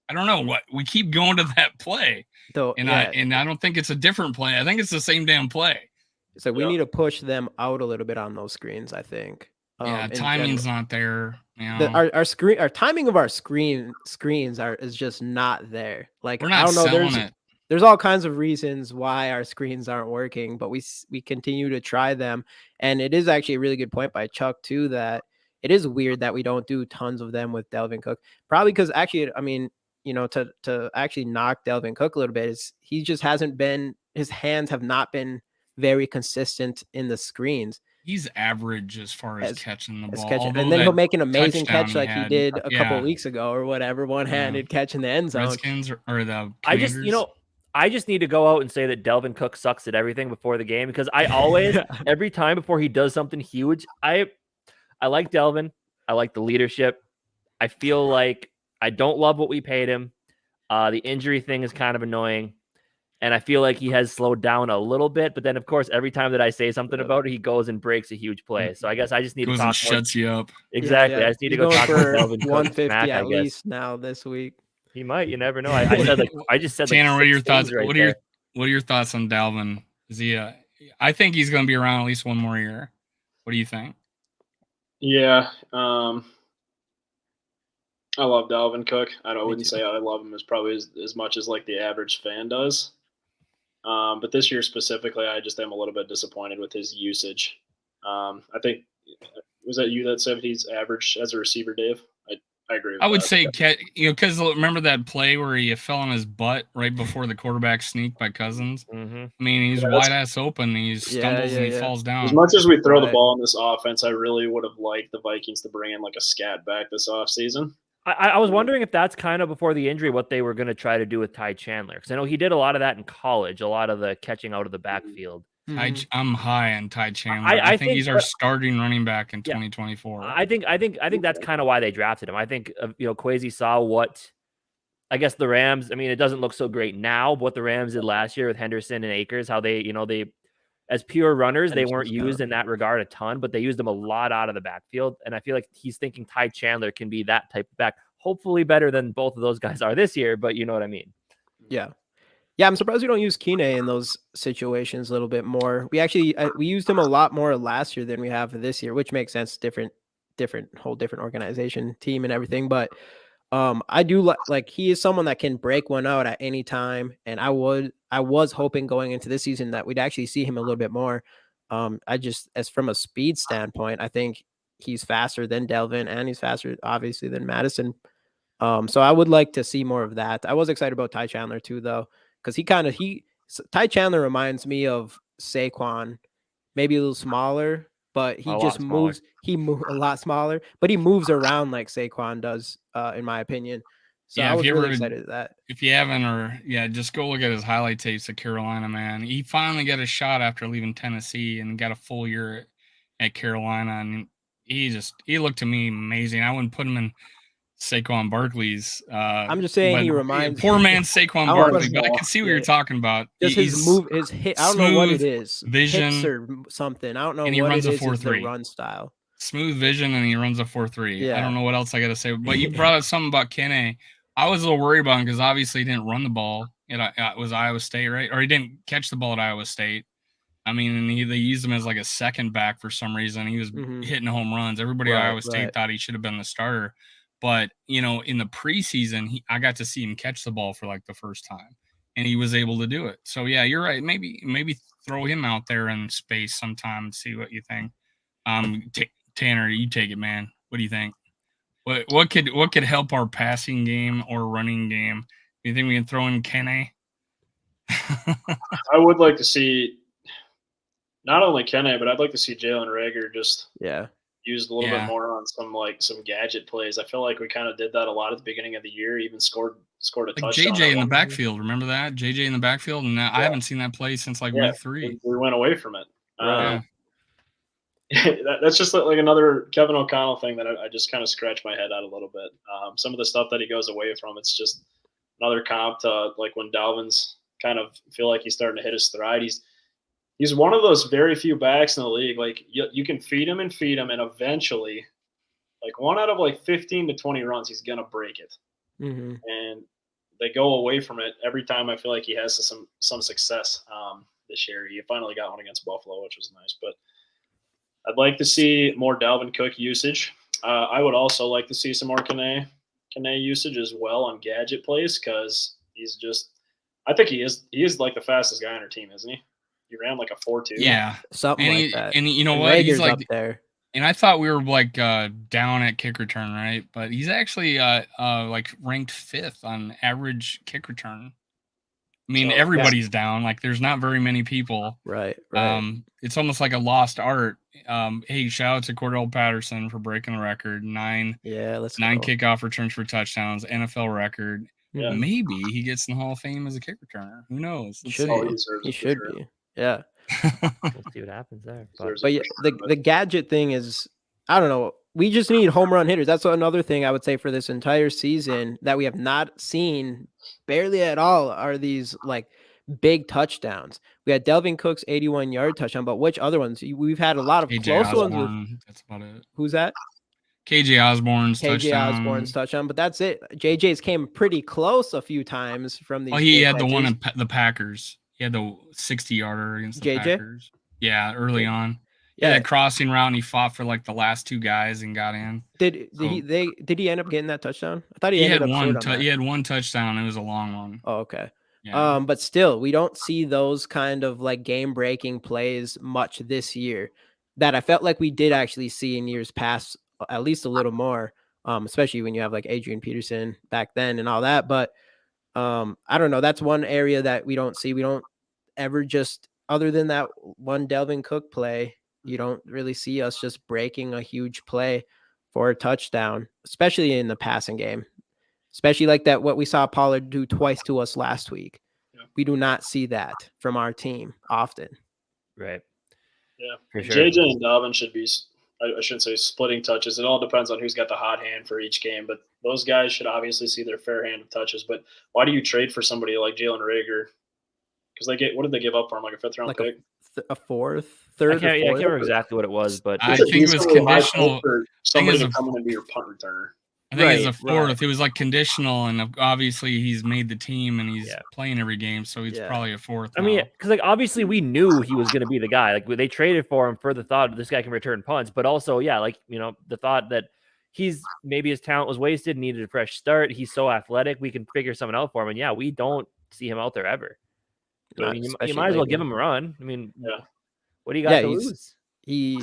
I don't know what we keep going to that play. I don't think it's a different play. I think it's the same damn play. So we need to push them out a little bit on those screens, I think. Timing's not there. Our timing of our screens is just not there. Like, we're not selling it. There's all kinds of reasons why our screens aren't working, but we continue to try them. And it is actually a really good point by Chuck too, that it is weird that we don't do tons of them with Delvin Cook. Probably because actually, I mean, to actually knock Delvin Cook a little bit is he just hasn't been, his hands have not been very consistent in the screens. He's average as far as catching the ball. And then he'll make an amazing catch like he did a couple yeah. weeks ago or whatever, one-handed catch in the end zone. Redskins or the Commanders. I just need to go out and say that Dalvin Cook sucks at everything before the game, because I always, every time before he does something huge, I like Dalvin. I like the leadership. I feel like I don't love what we paid him. The injury thing is kind of annoying. And I feel like he has slowed down a little bit. But then, of course, every time that I say something about it, he goes and breaks a huge play. So I guess I just need to talk more. Shuts you up. Exactly. I just need to go talk for Dalvin Cook 150 smack, at least now this week. He might. You never know. I just said. Tanner, what are your thoughts? What are your thoughts on Dalvin? Is he? I think he's going to be around at least one more year. What do you think? Yeah. I love Dalvin Cook. I wouldn't say I love him probably as much as like the average fan does. But this year specifically, I just am a little bit disappointed with his usage. I think, was that you that said he's average as a receiver, Dave? I agree with I would that. say, because remember that play where he fell on his butt right before the quarterback sneak by Cousins? Mm-hmm. I mean, he's wide ass open. He stumbles and he falls down. As much as we throw the ball in this offense, I really would have liked the Vikings to bring in like a scat back this offseason. I was wondering if that's kind of before the injury what they were going to try to do with Ty Chandler, because I know he did a lot of that in college, a lot of the catching out of the backfield. I'm high on Ty Chandler. I think he's our starting running back in 2024. I think that's kind of why they drafted him. I think Kwesi saw what, I guess, the Rams. I mean, it doesn't look so great now, but what the Rams did last year with Henderson and Akers, how they as pure runners, they weren't used in that regard a ton, but they used them a lot out of the backfield. And I feel like he's thinking Ty Chandler can be that type of back. Hopefully better than both of those guys are this year, but you know what I mean? Yeah. Yeah, I'm surprised we don't use Kine in those situations a little bit more. We actually we used him a lot more last year than we have this year, which makes sense. Different organization, team, and everything. But I do like he is someone that can break one out at any time, and I was hoping going into this season that we'd actually see him a little bit more. As from a speed standpoint, I think he's faster than Dalvin, and he's faster obviously than Madison. So I would like to see more of that. I was excited about Ty Chandler too, though, because Ty Chandler reminds me of Saquon, maybe a little smaller, but he just moves. He moves a lot smaller, but he moves around like Saquon does, in my opinion. So I was really excited at that. If you haven't, just go look at his highlight tapes at Carolina, man. He finally got a shot after leaving Tennessee and got a full year at Carolina, and he looked to me amazing. I wouldn't put him in Saquon Barkley's. I'm just saying he reminds poor man Saquon Barkley, but I can see what you're talking about. Just his move, his hit. I don't know what it is, vision hits or something. I don't know. And he what runs it a is. 4.3 run style. Smooth vision, and he runs a 4.3. Yeah. I don't know what else I got to say. But you brought up something about Kene. I was a little worried about him because obviously he didn't run the ball. It was Iowa State, right? Or he didn't catch the ball at Iowa State. I mean, and they used him as like a second back for some reason. He was hitting home runs. Everybody at Iowa State thought he should have been the starter. But, in the preseason, I got to see him catch the ball for like the first time, and he was able to do it. So, yeah, you're right. Maybe throw him out there in space sometime and see what you think. Tanner, you take it, man. What do you think? What could help our passing game or running game? Do you think we can throw in Kene? I would like to see not only Kene, but I'd like to see Jalen Reagor just used a little bit more on some gadget plays. I feel like we kind of did that a lot at the beginning of the year. Even scored a touchdown. JJ in the backfield, remember that? JJ in the backfield, and I haven't seen that play since like week 3. We went away from it. That's just like another Kevin O'Connell thing that I just kind of scratch my head out a little bit. Some of the stuff that he goes away from, it's just another comp to like when Dalvin's kind of feel like he's starting to hit his stride. He's one of those very few backs in the league. Like you can feed him, and eventually, like 1 out of like 15 to 20 runs, he's gonna break it. And they go away from it every time. I feel like he has some success this year. He finally got one against Buffalo, which was nice. But I'd like to see more Dalvin Cook usage. I would also like to see some more Kene usage as well on gadget plays, because I think he is like the fastest guy on our team, isn't he? He ran like a 4.2. Yeah, something like that. And you know what? He's like up there. And I thought we were like down at kick return, right? But he's actually like ranked 5th on average kick return. I mean, So, everybody's down. Like, there's not very many people. Right. It's almost like a lost art. Hey, shout out to Cordell Patterson for breaking the record. Nine kickoff returns for touchdowns, NFL record. Yeah. Maybe he gets in the Hall of Fame as a kick returner. Who knows? He should be. Yeah. We'll see what happens there. But yeah, the gadget thing is, I don't know. We just need home run hitters. That's another thing I would say for this entire season that we have not seen barely at all are these like big touchdowns. We had Delvin Cook's 81-yard touchdown, but which other ones? We've had a lot of close ones. That's about it. Who's that? KJ Osborne's touchdown, but that's it. JJ's came pretty close a few times from these. Oh, he had the one in the Packers. He had the 60-yarder against the Packers. Yeah, early on. Yeah, that crossing route, and he fought for like the last two guys and got in. Did he end up getting that touchdown? I thought he had one. He had one touchdown. It was a long one. Oh, okay. Yeah. But still, we don't see those kind of like game-breaking plays much this year that I felt like we did actually see in years past, at least a little more. Especially when you have like Adrian Peterson back then and all that. But I don't know. That's one area that we don't see. We don't ever just, other than that one Delvin Cook play, you don't really see us just breaking a huge play for a touchdown, especially in the passing game, especially like that, what we saw Pollard do twice to us last week. Yeah. We do not see that from our team often. Right. Yeah. For sure. JJ and Dobbin should be, I shouldn't say splitting touches. It all depends on who's got the hot hand for each game, but those guys should obviously see their fair hand of touches. But why do you trade for somebody like Jalen Rager? Because what did they give up for him? Like a 5th-round pick? A third. I can't remember exactly what it was, but I think it was conditional. For somebody to come in and be your punt returner. I think it's a 4th. Right. It was like conditional, and obviously he's made the team and he's playing every game, so he's probably a 4th. I mean, because like obviously we knew he was going to be the guy. Like they traded for him for the thought that this guy can return punts, but also like the thought that maybe his talent was wasted, needed a fresh start. He's so athletic, we can figure something out for him. And we don't see him out there ever. I mean, you might as well give him a run. I mean, what do you got to lose? He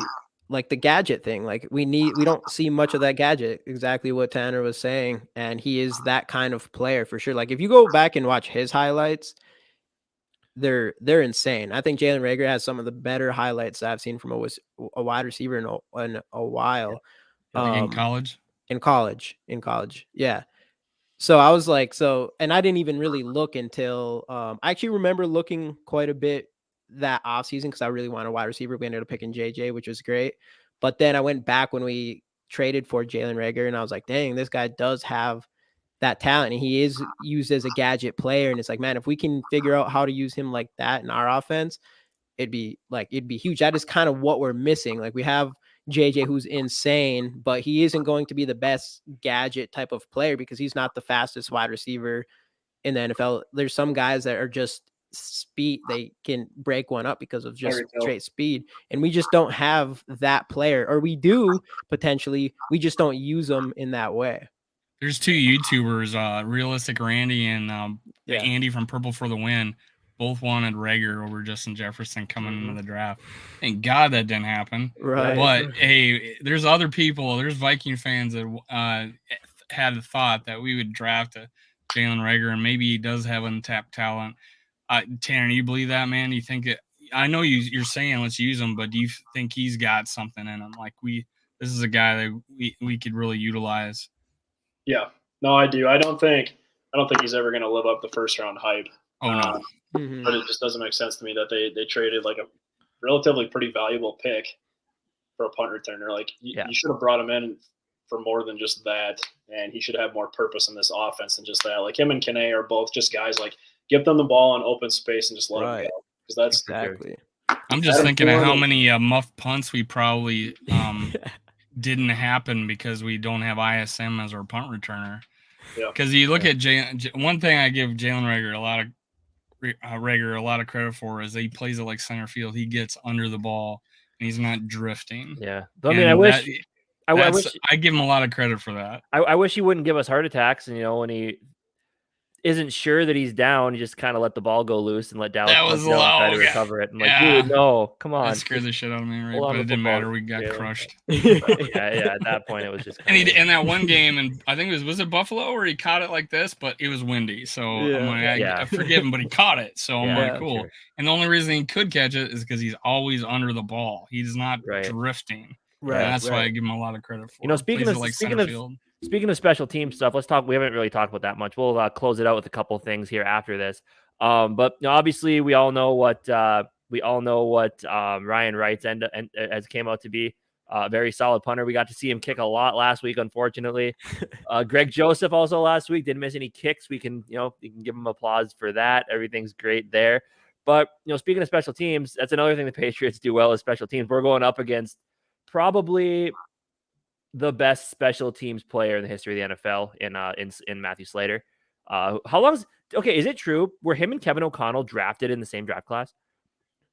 like the gadget thing. Like we don't see much of that gadget. Exactly what Tanner was saying, and he is that kind of player for sure. Like if you go back and watch his highlights, they're insane. I think Jalen Rager has some of the better highlights I've seen from a wide receiver in a while. In college, yeah. So I was like, and I didn't even really look until I actually remember looking quite a bit that offseason because I really wanted a wide receiver. We ended up picking JJ, which was great. But then I went back when we traded for Jalen Rager, and I was like, dang, this guy does have that talent, and he is used as a gadget player. And it's like, man, if we can figure out how to use him like that in our offense, it'd be huge. That is kind of what we're missing. Like we have JJ, who's insane, but he isn't going to be the best gadget type of player because he's not the fastest wide receiver in the NFL. There's some guys that are just speed. They can break one up because of just straight speed. And we just don't have that player, or we do potentially, we just don't use them in that way. There's two YouTubers, Realistic Randy and Andy from Purple for the Win. Both wanted Rager over Justin Jefferson coming into the draft. Thank God that didn't happen. Right. But hey, there's other people. There's Viking fans that had the thought that we would draft a Jalen Rager, and maybe he does have untapped talent. Tanner, do you believe that, man? Do you think it? I know you're saying let's use him, but do you think he's got something in him? Like this is a guy that we could really utilize. Yeah. No, I do. I don't think he's ever going to live up the first round hype. Oh no. But it just doesn't make sense to me that they traded like a relatively pretty valuable pick for a punt returner. Like you should have brought him in for more than just that, and he should have more purpose in this offense than just that. Like him and Kene are both just guys like give them the ball in open space and just let them go. Because that's exactly. I'm just thinking of how many muff punts we probably didn't happen because we don't have ISM as our punt returner. Because you look at one thing I give Jalen Rager a lot of credit for is that he plays it like center field. He gets under the ball and he's not drifting. Yeah, but, I mean, I give him a lot of credit for that. I wish he wouldn't give us heart attacks. And when isn't sure that he's down, just kind of let the ball go loose and let Dallas That was punch it out and try to low, yeah. recover it. I'm like, Yeah. dude, no, come on. That scared the shit out of me, right? hold on But to it didn't football, matter. We got Jalen. crushed. yeah. At that point, it was just And kind he in that one game, and I think was it Buffalo where he caught it like this, but it was windy. So I'm like, I forgive him, but he caught it. So I'm like, cool. Sure. And the only reason he could catch it is because he's always under the ball. He's not drifting. Right. And that's why I give him a lot of credit for. You know, speaking of special team stuff, let's talk. We haven't really talked about that much. We'll close it out with a couple things here after this. But you know, obviously, we all know what Ryan Wright's end has came out to be. Very solid punter. We got to see him kick a lot last week, unfortunately. Greg Joseph also last week didn't miss any kicks. You can give him applause for that. Everything's great there. But speaking of special teams, that's another thing the Patriots do well is special teams. We're going up against probably the best special teams player in the history of the NFL in Matthew Slater. Is it true? Were him and Kevin O'Connell drafted in the same draft class?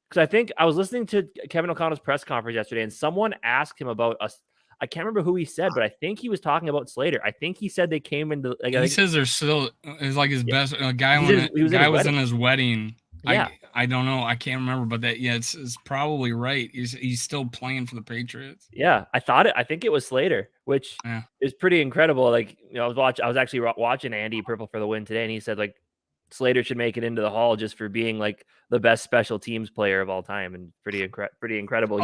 Because I think I was listening to Kevin O'Connell's press conference yesterday, and someone asked him about us. I can't remember who he said, but I think he was talking about Slater. I think he said they came into. He says they're still is like his best guy. Was in his wedding. Yeah, I don't know. I can't remember, but it's probably right. He's still playing for the Patriots. Yeah, I think it was Slater, which is pretty incredible. Like I was actually watching Andy Purple for the Win today, and he said like Slater should make it into the Hall just for being like the best special teams player of all time, and pretty incredible.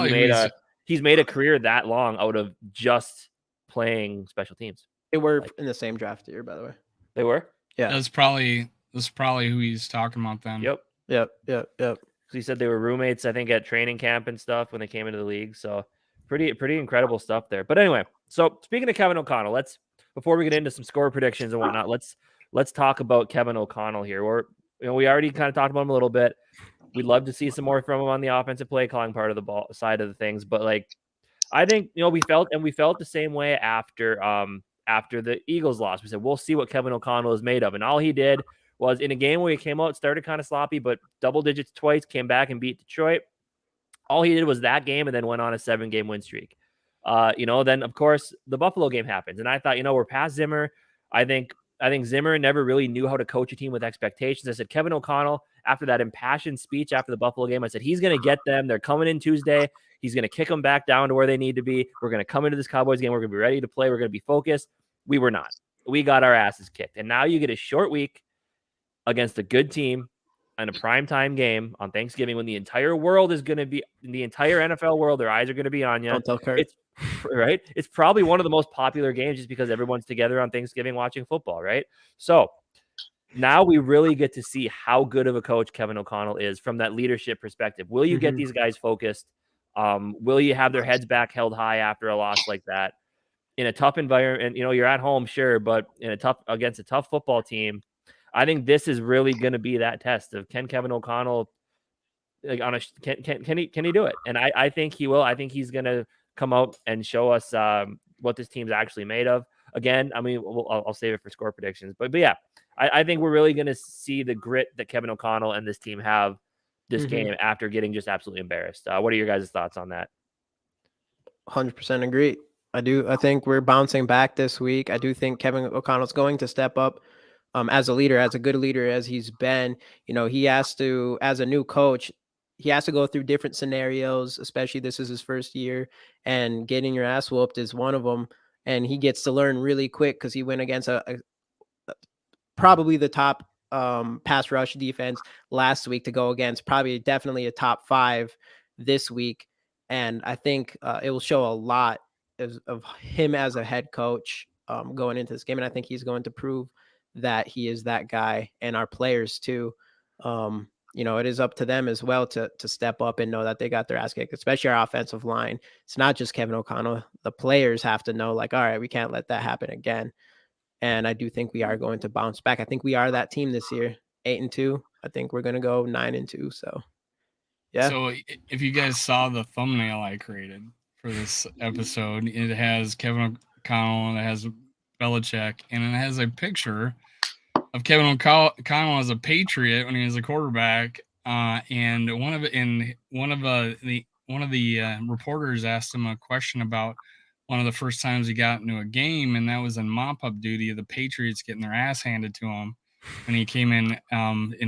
He's made a career that long out of just playing special teams. They were in the same draft year, by the way. They were. Yeah, that's probably who he's talking about then. Yep. So he said they were roommates, I think, at training camp and stuff when they came into the league. So pretty incredible stuff there. But anyway, so speaking of Kevin O'Connell, before we get into some score predictions and whatnot, let's talk about Kevin O'Connell here. We already kind of talked about him a little bit. We'd love to see some more from him on the offensive play calling part of the ball side of the things. But like, I think we felt the same way after the Eagles loss. We said we'll see what Kevin O'Connell is made of, and all he did was in a game where he came out, started kind of sloppy, but double digits twice, came back and beat Detroit. All he did was that game and then went on a 7-game win streak. Then of course the Buffalo game happens. And I thought, we're past Zimmer. I think Zimmer never really knew how to coach a team with expectations. I said, Kevin O'Connell, after that impassioned speech after the Buffalo game, I said, he's going to get them. They're coming in Tuesday. He's going to kick them back down to where they need to be. We're going to come into this Cowboys game. We're going to be ready to play. We're going to be focused. We were not. We got our asses kicked. And now you get a short week against a good team in a primetime game on Thanksgiving when the entire world is going to be in the entire NFL world. Their eyes are going to be on you. Don't tell Kurt. It's right. It's probably one of the most popular games just because everyone's together on Thanksgiving watching football. Right. So now we really get to see how good of a coach Kevin O'Connell is from that leadership perspective. Will you get these guys focused? Will you have their heads back held high after a loss like that in a tough environment? And, you're at home, sure, but against a tough football team, I think this is really going to be that test of can Kevin O'Connell can he do it? And I think he will. I think he's going to come out and show us what this team's actually made of. Again, I mean, I'll save it for score predictions, but yeah, I think we're really going to see the grit that Kevin O'Connell and this team have this game after getting just absolutely embarrassed. What are your guys' thoughts on that? 100% agree. I think we're bouncing back this week. I do think Kevin O'Connell's going to step up. As a leader, as a good leader as he's been, he has to, as a new coach, he has to go through different scenarios, especially this is his first year, and getting your ass whooped is one of them. And he gets to learn really quick because he went against probably the top pass rush defense last week to go against definitely a top 5 this week. And I think it will show a lot of him as a head coach going into this game. And I think he's going to prove that he is that guy, and our players too. It is up to them as well to step up and know that they got their ass kicked, especially our offensive line. It's not just Kevin O'Connell. The players have to know, like, all right, we can't let that happen again. And I do think we are going to bounce back. I think we are that team this year, 8-2. I think we're going to go 9-2. So, yeah. So if you guys saw the thumbnail I created for this episode, it has Kevin O'Connell and it has Belichick, and it has a picture of Kevin O'Connell as a Patriot when he was a quarterback. And one of the reporters asked him a question about one of the first times he got into a game, and that was in mop-up duty of the Patriots getting their ass handed to him. when he came in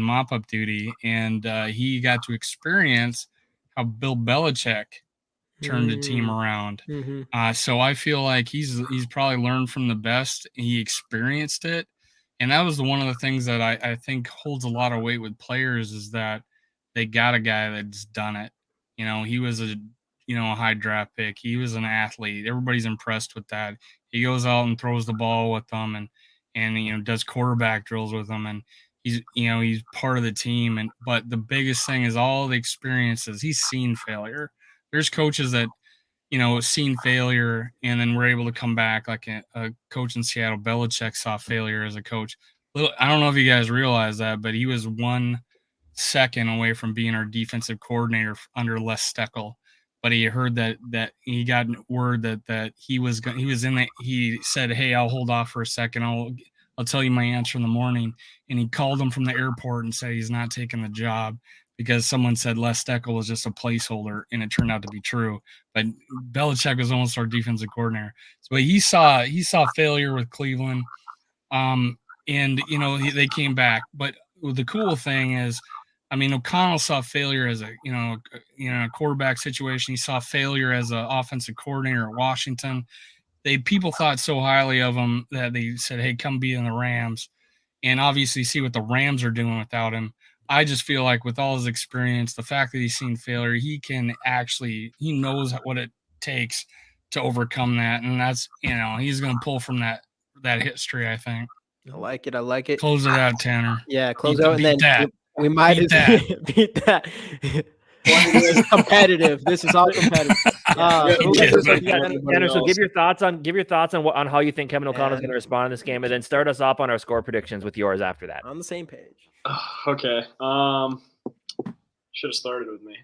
mop-up duty, and he got to experience how Bill Belichick turned the team around. So I feel like he's probably learned from the best. He experienced it, and that was one of the things that I think holds a lot of weight with players, is that they got a guy that's done it. He was a high draft pick. He was an athlete. Everybody's impressed with that. He goes out and throws the ball with them, and does quarterback drills with them, and he's part of the team. But the biggest thing is all the experiences. He's seen failure. There's coaches that seen failure and then were able to come back, like a coach in Seattle. Belichick saw failure as a coach. I don't know if you guys realize that, but he was 1 second away from being our defensive coordinator under Les Steckel. But he heard that he got word that he said, "Hey, I'll hold off for a second. I'll tell you my answer in the morning." And he called him from the airport and said he's not taking the job because someone said Les Steckel was just a placeholder, and it turned out to be true. But Belichick was almost our defensive coordinator. So he saw failure with Cleveland, and they came back. But the cool thing is, O'Connell saw failure as a quarterback situation. He saw failure as an offensive coordinator at Washington. People thought so highly of him that they said, "Hey, come be in the Rams," and obviously see what the Rams are doing without him. I just feel like with all his experience, the fact that he's seen failure, he knows what it takes to overcome that. And that's, he's going to pull from that history, I think. I like it. Close it out, Tanner. Yeah, close out. And then we might beat that. This is competitive. This is all competitive. Tanner, so give your thoughts on how you think Kevin O'Connell is going to respond in this game, and then start us off on our score predictions with yours after that. On the same page. Okay. Should have started with me.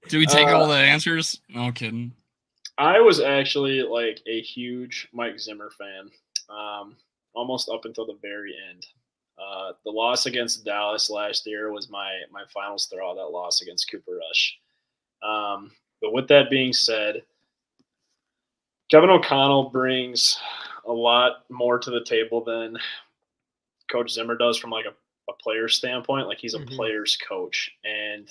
Do we take all the answers? No kidding. I was actually like a huge Mike Zimmer fan, almost up until the very end. The loss against Dallas last year was my final straw, that loss against Cooper Rush. But with that being said, Kevin O'Connell brings a lot more to the table than Coach Zimmer does from like a player standpoint. Like, he's a player's coach, and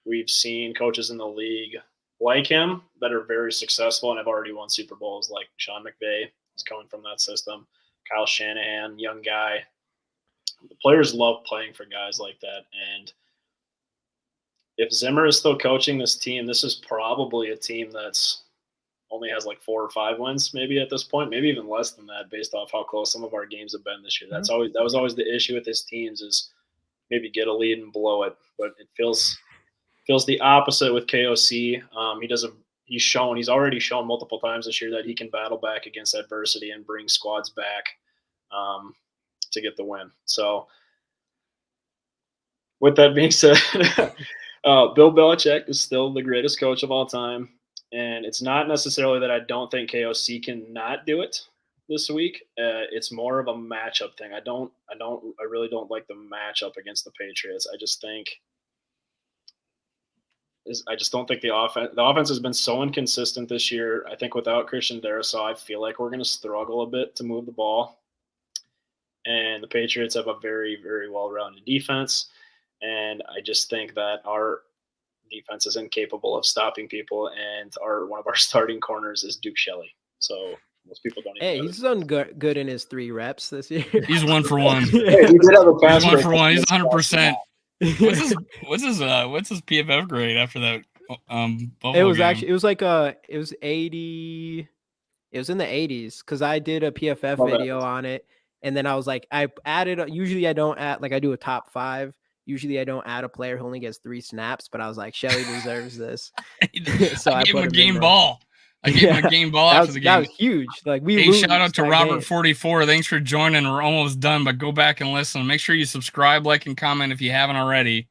we've seen coaches in the league like him that are very successful and have already won Super Bowls, like Sean McVay is coming from that system. Kyle Shanahan, young guy. The players love playing for guys like that. And if Zimmer is still coaching this team, this is probably a team that's only has like 4 or 5 wins maybe at this point, maybe even less than that based off how close some of our games have been this year. That was always the issue with his teams, is maybe get a lead and blow it. But it feels the opposite with KOC. He's already shown multiple times this year that he can battle back against adversity and bring squads back to get the win. So with that being said, Bill Belichick is still the greatest coach of all time. And it's not necessarily that I don't think KOC can not do it this week. It's more of a matchup thing. I really don't like the matchup against the Patriots. I just don't think the offense has been so inconsistent this year. I think without Christian Darrisaw, I feel like we're going to struggle a bit to move the ball. And the Patriots have a very, very well-rounded defense. And I just think that our defense is incapable of stopping people, and one of our starting corners is Duke Shelley. So most people don't. Hey, he's done good in his 3 reps this year. He's 1 for 1. Hey, he did have a pass. He's 1 for 1. He's 100%. What's his PFF grade after that? It was game? It was 80. It was in the 80s because I did a PFF video on it, and then I was like, I added. Usually I don't add, like, I do a top 5. Usually I don't add a player who only gets 3 snaps, but I was like, Shelley deserves this. So I gave him a game ball. I gave him a game ball after the game. That was huge. Like, shout out to Robert44. Thanks for joining. We're almost done, but go back and listen. Make sure you subscribe, like, and comment if you haven't already.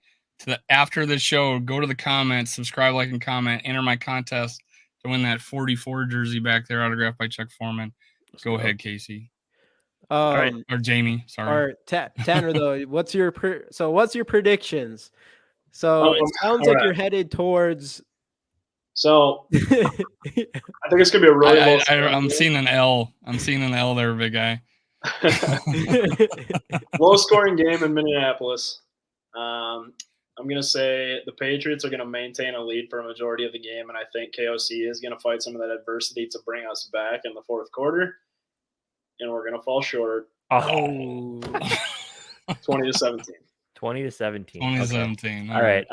After the show, go to the comments, subscribe, like, and comment. Enter my contest to win that 44 jersey back there, autographed by Chuck Foreman. Go ahead, Casey. Or Jamie, sorry. Or Tanner, though, what's your predictions? So it sounds like you're headed towards. So I think it's gonna be a really. I'm seeing an L. I'm seeing an L there, big guy. Low scoring game in Minneapolis. I'm going to say the Patriots are going to maintain a lead for a majority of the game, and I think KOC is going to fight some of that adversity to bring us back in the fourth quarter, and we're going to fall short. Oh. 20-17. 20-17. 2017. All right.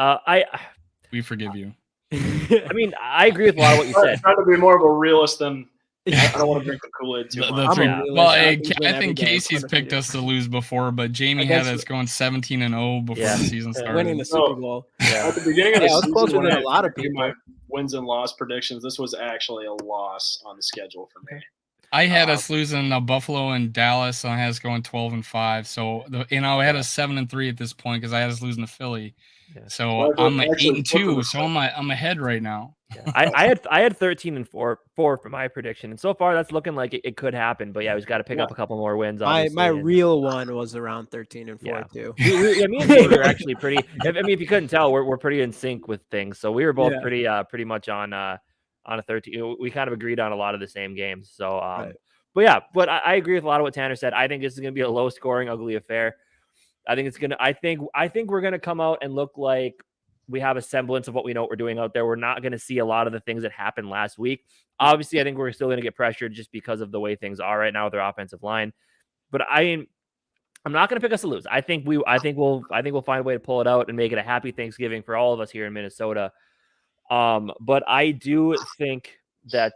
We forgive you. I mean, I agree with a lot of what you said. Trying to be more of a realist than I don't want to drink the Kool-Aid too much. Well, I think Casey's picked us to lose before, but Jamie had us going 17-0 before the season started. Winning the Super Bowl. At the beginning of the season, closer than a lot of people. people. My wins and loss predictions. This was actually a loss on the schedule for me. I had us losing Buffalo and Dallas, and I had us going 12-5. So, I had us 7-3 at this point because I had us losing to Philly. Yeah. So I'm 8-2. So I'm ahead right now. Yeah. I had 13-4 for my prediction, and so far that's looking like it could happen. But yeah, we've got to pick up a couple more wins. My real one was around 13-4 too. Me and Dave were actually pretty. I mean, if you couldn't tell, we're pretty in sync with things. So we were both pretty much on a 13. We kind of agreed on a lot of the same games. So but I agree with a lot of what Tanner said. I think this is going to be a low scoring, ugly affair. I think we're gonna come out and look like we have a semblance of what we know what we're doing out there. We're not gonna see a lot of the things that happened last week. Obviously, I think we're still gonna get pressured just because of the way things are right now with our offensive line. But I'm not gonna pick us to lose. I think we'll find a way to pull it out and make it a happy Thanksgiving for all of us here in Minnesota. But I do think that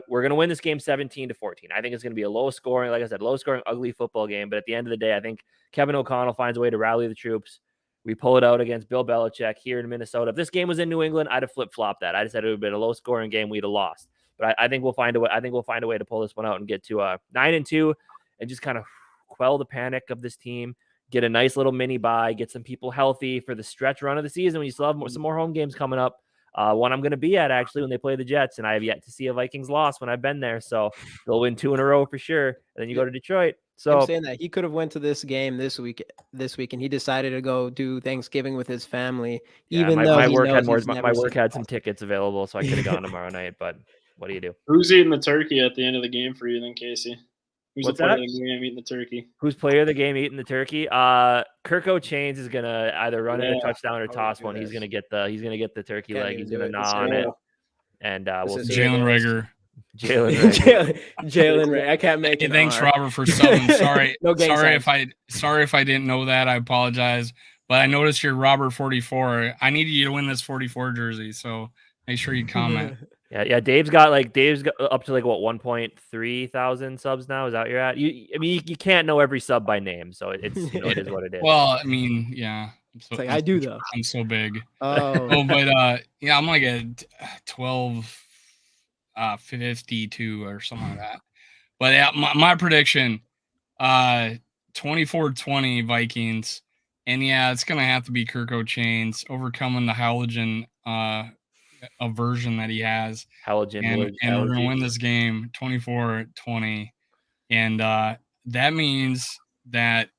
we're going to win this game 17-14. I think it's going to be a low scoring, like I said, low scoring, ugly football game. But at the end of the day, I think Kevin O'Connell finds a way to rally the troops. We pull it out against Bill Belichick here in Minnesota. If this game was in New England, I'd have flip-flopped that. I just said it would have been a low scoring game. We'd have lost. But I think we'll find a way. I think we'll find a way to pull this one out and get to 9-2 and just kind of quell the panic of this team. Get a nice little mini bye. Get some people healthy for the stretch run of the season when you still have some more home games coming up. One I'm going to be at actually when they play the Jets, and I have yet to see a Vikings loss when I've been there. So they'll win 2 in a row for sure. And then you go to Detroit. So I'm saying that he could have went to this game this week, and he decided to go do Thanksgiving with his family. Even though my work had some tickets available, so I could have gone tomorrow night. But what do you do? Who's eating the turkey at the end of the game for you, then, Casey? Who's What's the player that? of the game eating the turkey? Who's player of the game eating the turkey? Kirko Chains is gonna either run in a touchdown or toss one. He's gonna get the turkey leg. He's gonna gnaw on it, and we'll see. Jalen Rager. Jalen Ray. I can't make it. Thanks, Robert, for subbing. Sorry if I didn't know that. I apologize. But I noticed you're Robert 44. I needed you to win this 44 jersey, so make sure you comment. Yeah. Dave's got up to 1.3 thousand subs now. Is that what you're at? You can't know every sub by name, so it is what it is. Well, I mean, yeah. I do though. I'm so big. Oh, but I'm like a 12.52 or something like that. But yeah, my prediction, 24-20 Vikings, and yeah, it's gonna have to be Kirko Chains overcoming the halogen aversion that he has, and we're going to win this game 24-20, and that means that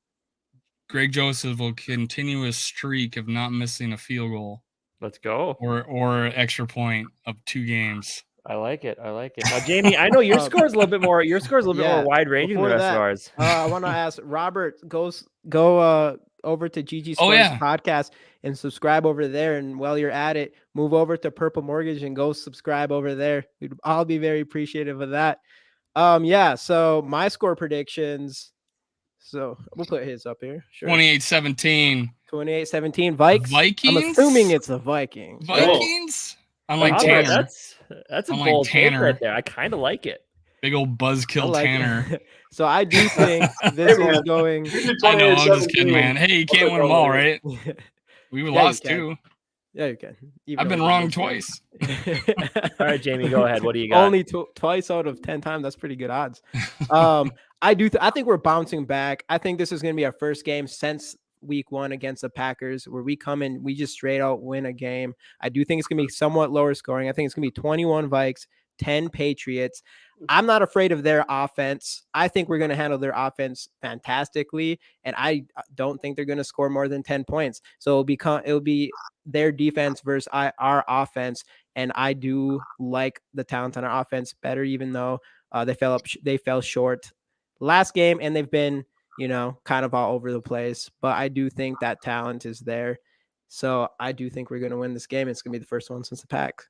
Greg Joseph will continue his streak of not missing a field goal. Let's go. Or extra point of 2 games. I like it. Now, Jamie, I know your score is a little bit more. Your score is a little bit more wide ranging than the rest of ours. I want to ask Robert. Go over to GG Sports podcast and subscribe over there. And while you're at it, move over to Purple Mortgage and go subscribe over there. We'd all be very appreciative of that. So my score predictions. So we'll put his up here. Sure. 28-17. 28-17 Vikings. I'm assuming it's the Vikings. Vikings? I'm like Tanner. That's a bold take right there. I kind of like it. Big old buzzkill Tanner. So I do think this is going. I know, I'm just kidding, man. Hey, you can't win them all, right? We lost 2. Yeah, you can. I've been wrong twice. All right, Jamie, go ahead. What do you got? Only twice out of 10 times. That's pretty good odds. I think we're bouncing back. I think this is going to be our first game since week 1 against the Packers where we come in, we just straight out win a game. I do think it's going to be somewhat lower scoring. I think it's going to be 21 Vikes, 10 Patriots. I'm not afraid of their offense. I think we're going to handle their offense fantastically, and I don't think they're going to score more than 10 points. So it'll be their defense versus our offense, and I do like the talent on our offense better, even though they fell short last game, and they've been, kind of all over the place. But I do think that talent is there. So I do think we're going to win this game. It's going to be the first one since the pack.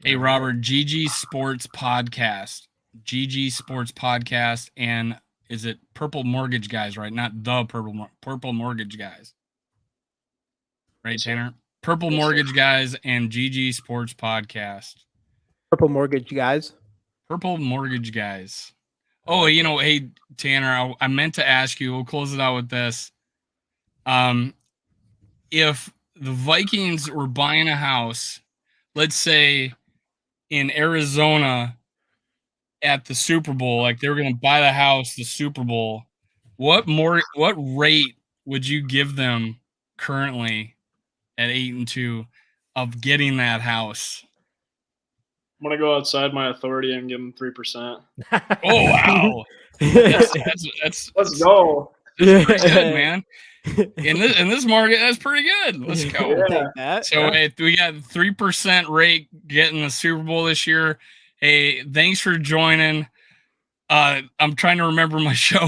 Hey, Robert, GG Sports Podcast. GG Sports Podcast. And is it Purple Mortgage Guys, right? Not the Purple Mortgage Guys. Right, Tanner? Purple Mortgage Guys and GG Sports Podcast. Purple Mortgage Guys. Purple Mortgage Guys. Oh, hey, Tanner, I meant to ask you, we'll close it out with this. If the Vikings were buying a house, let's say in Arizona at the Super Bowl, like they were going to buy the house, the Super Bowl, what rate would you give them currently at 8-2 of getting that house? I'm gonna go outside my authority and give them 3%. Oh wow! That's Let's go. That's pretty good, man. In this market, that's pretty good. Let's go. Yeah. So we got 3% rate getting the Super Bowl this year. Hey, thanks for joining. I'm trying to remember my show,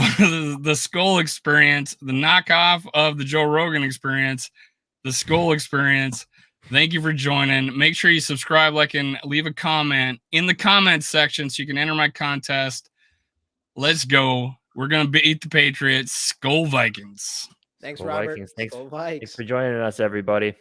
the Skull Experience, the knockoff of the Joe Rogan Experience, the Skull Experience. Thank you for joining. Make sure you subscribe, like, and leave a comment in the comments section so you can enter my contest. Let's go. We're going to beat the Patriots. Skull Vikings. Thanks, Skull Robert. Vikings. Thanks Skull Vikes. Thanks for joining us, everybody.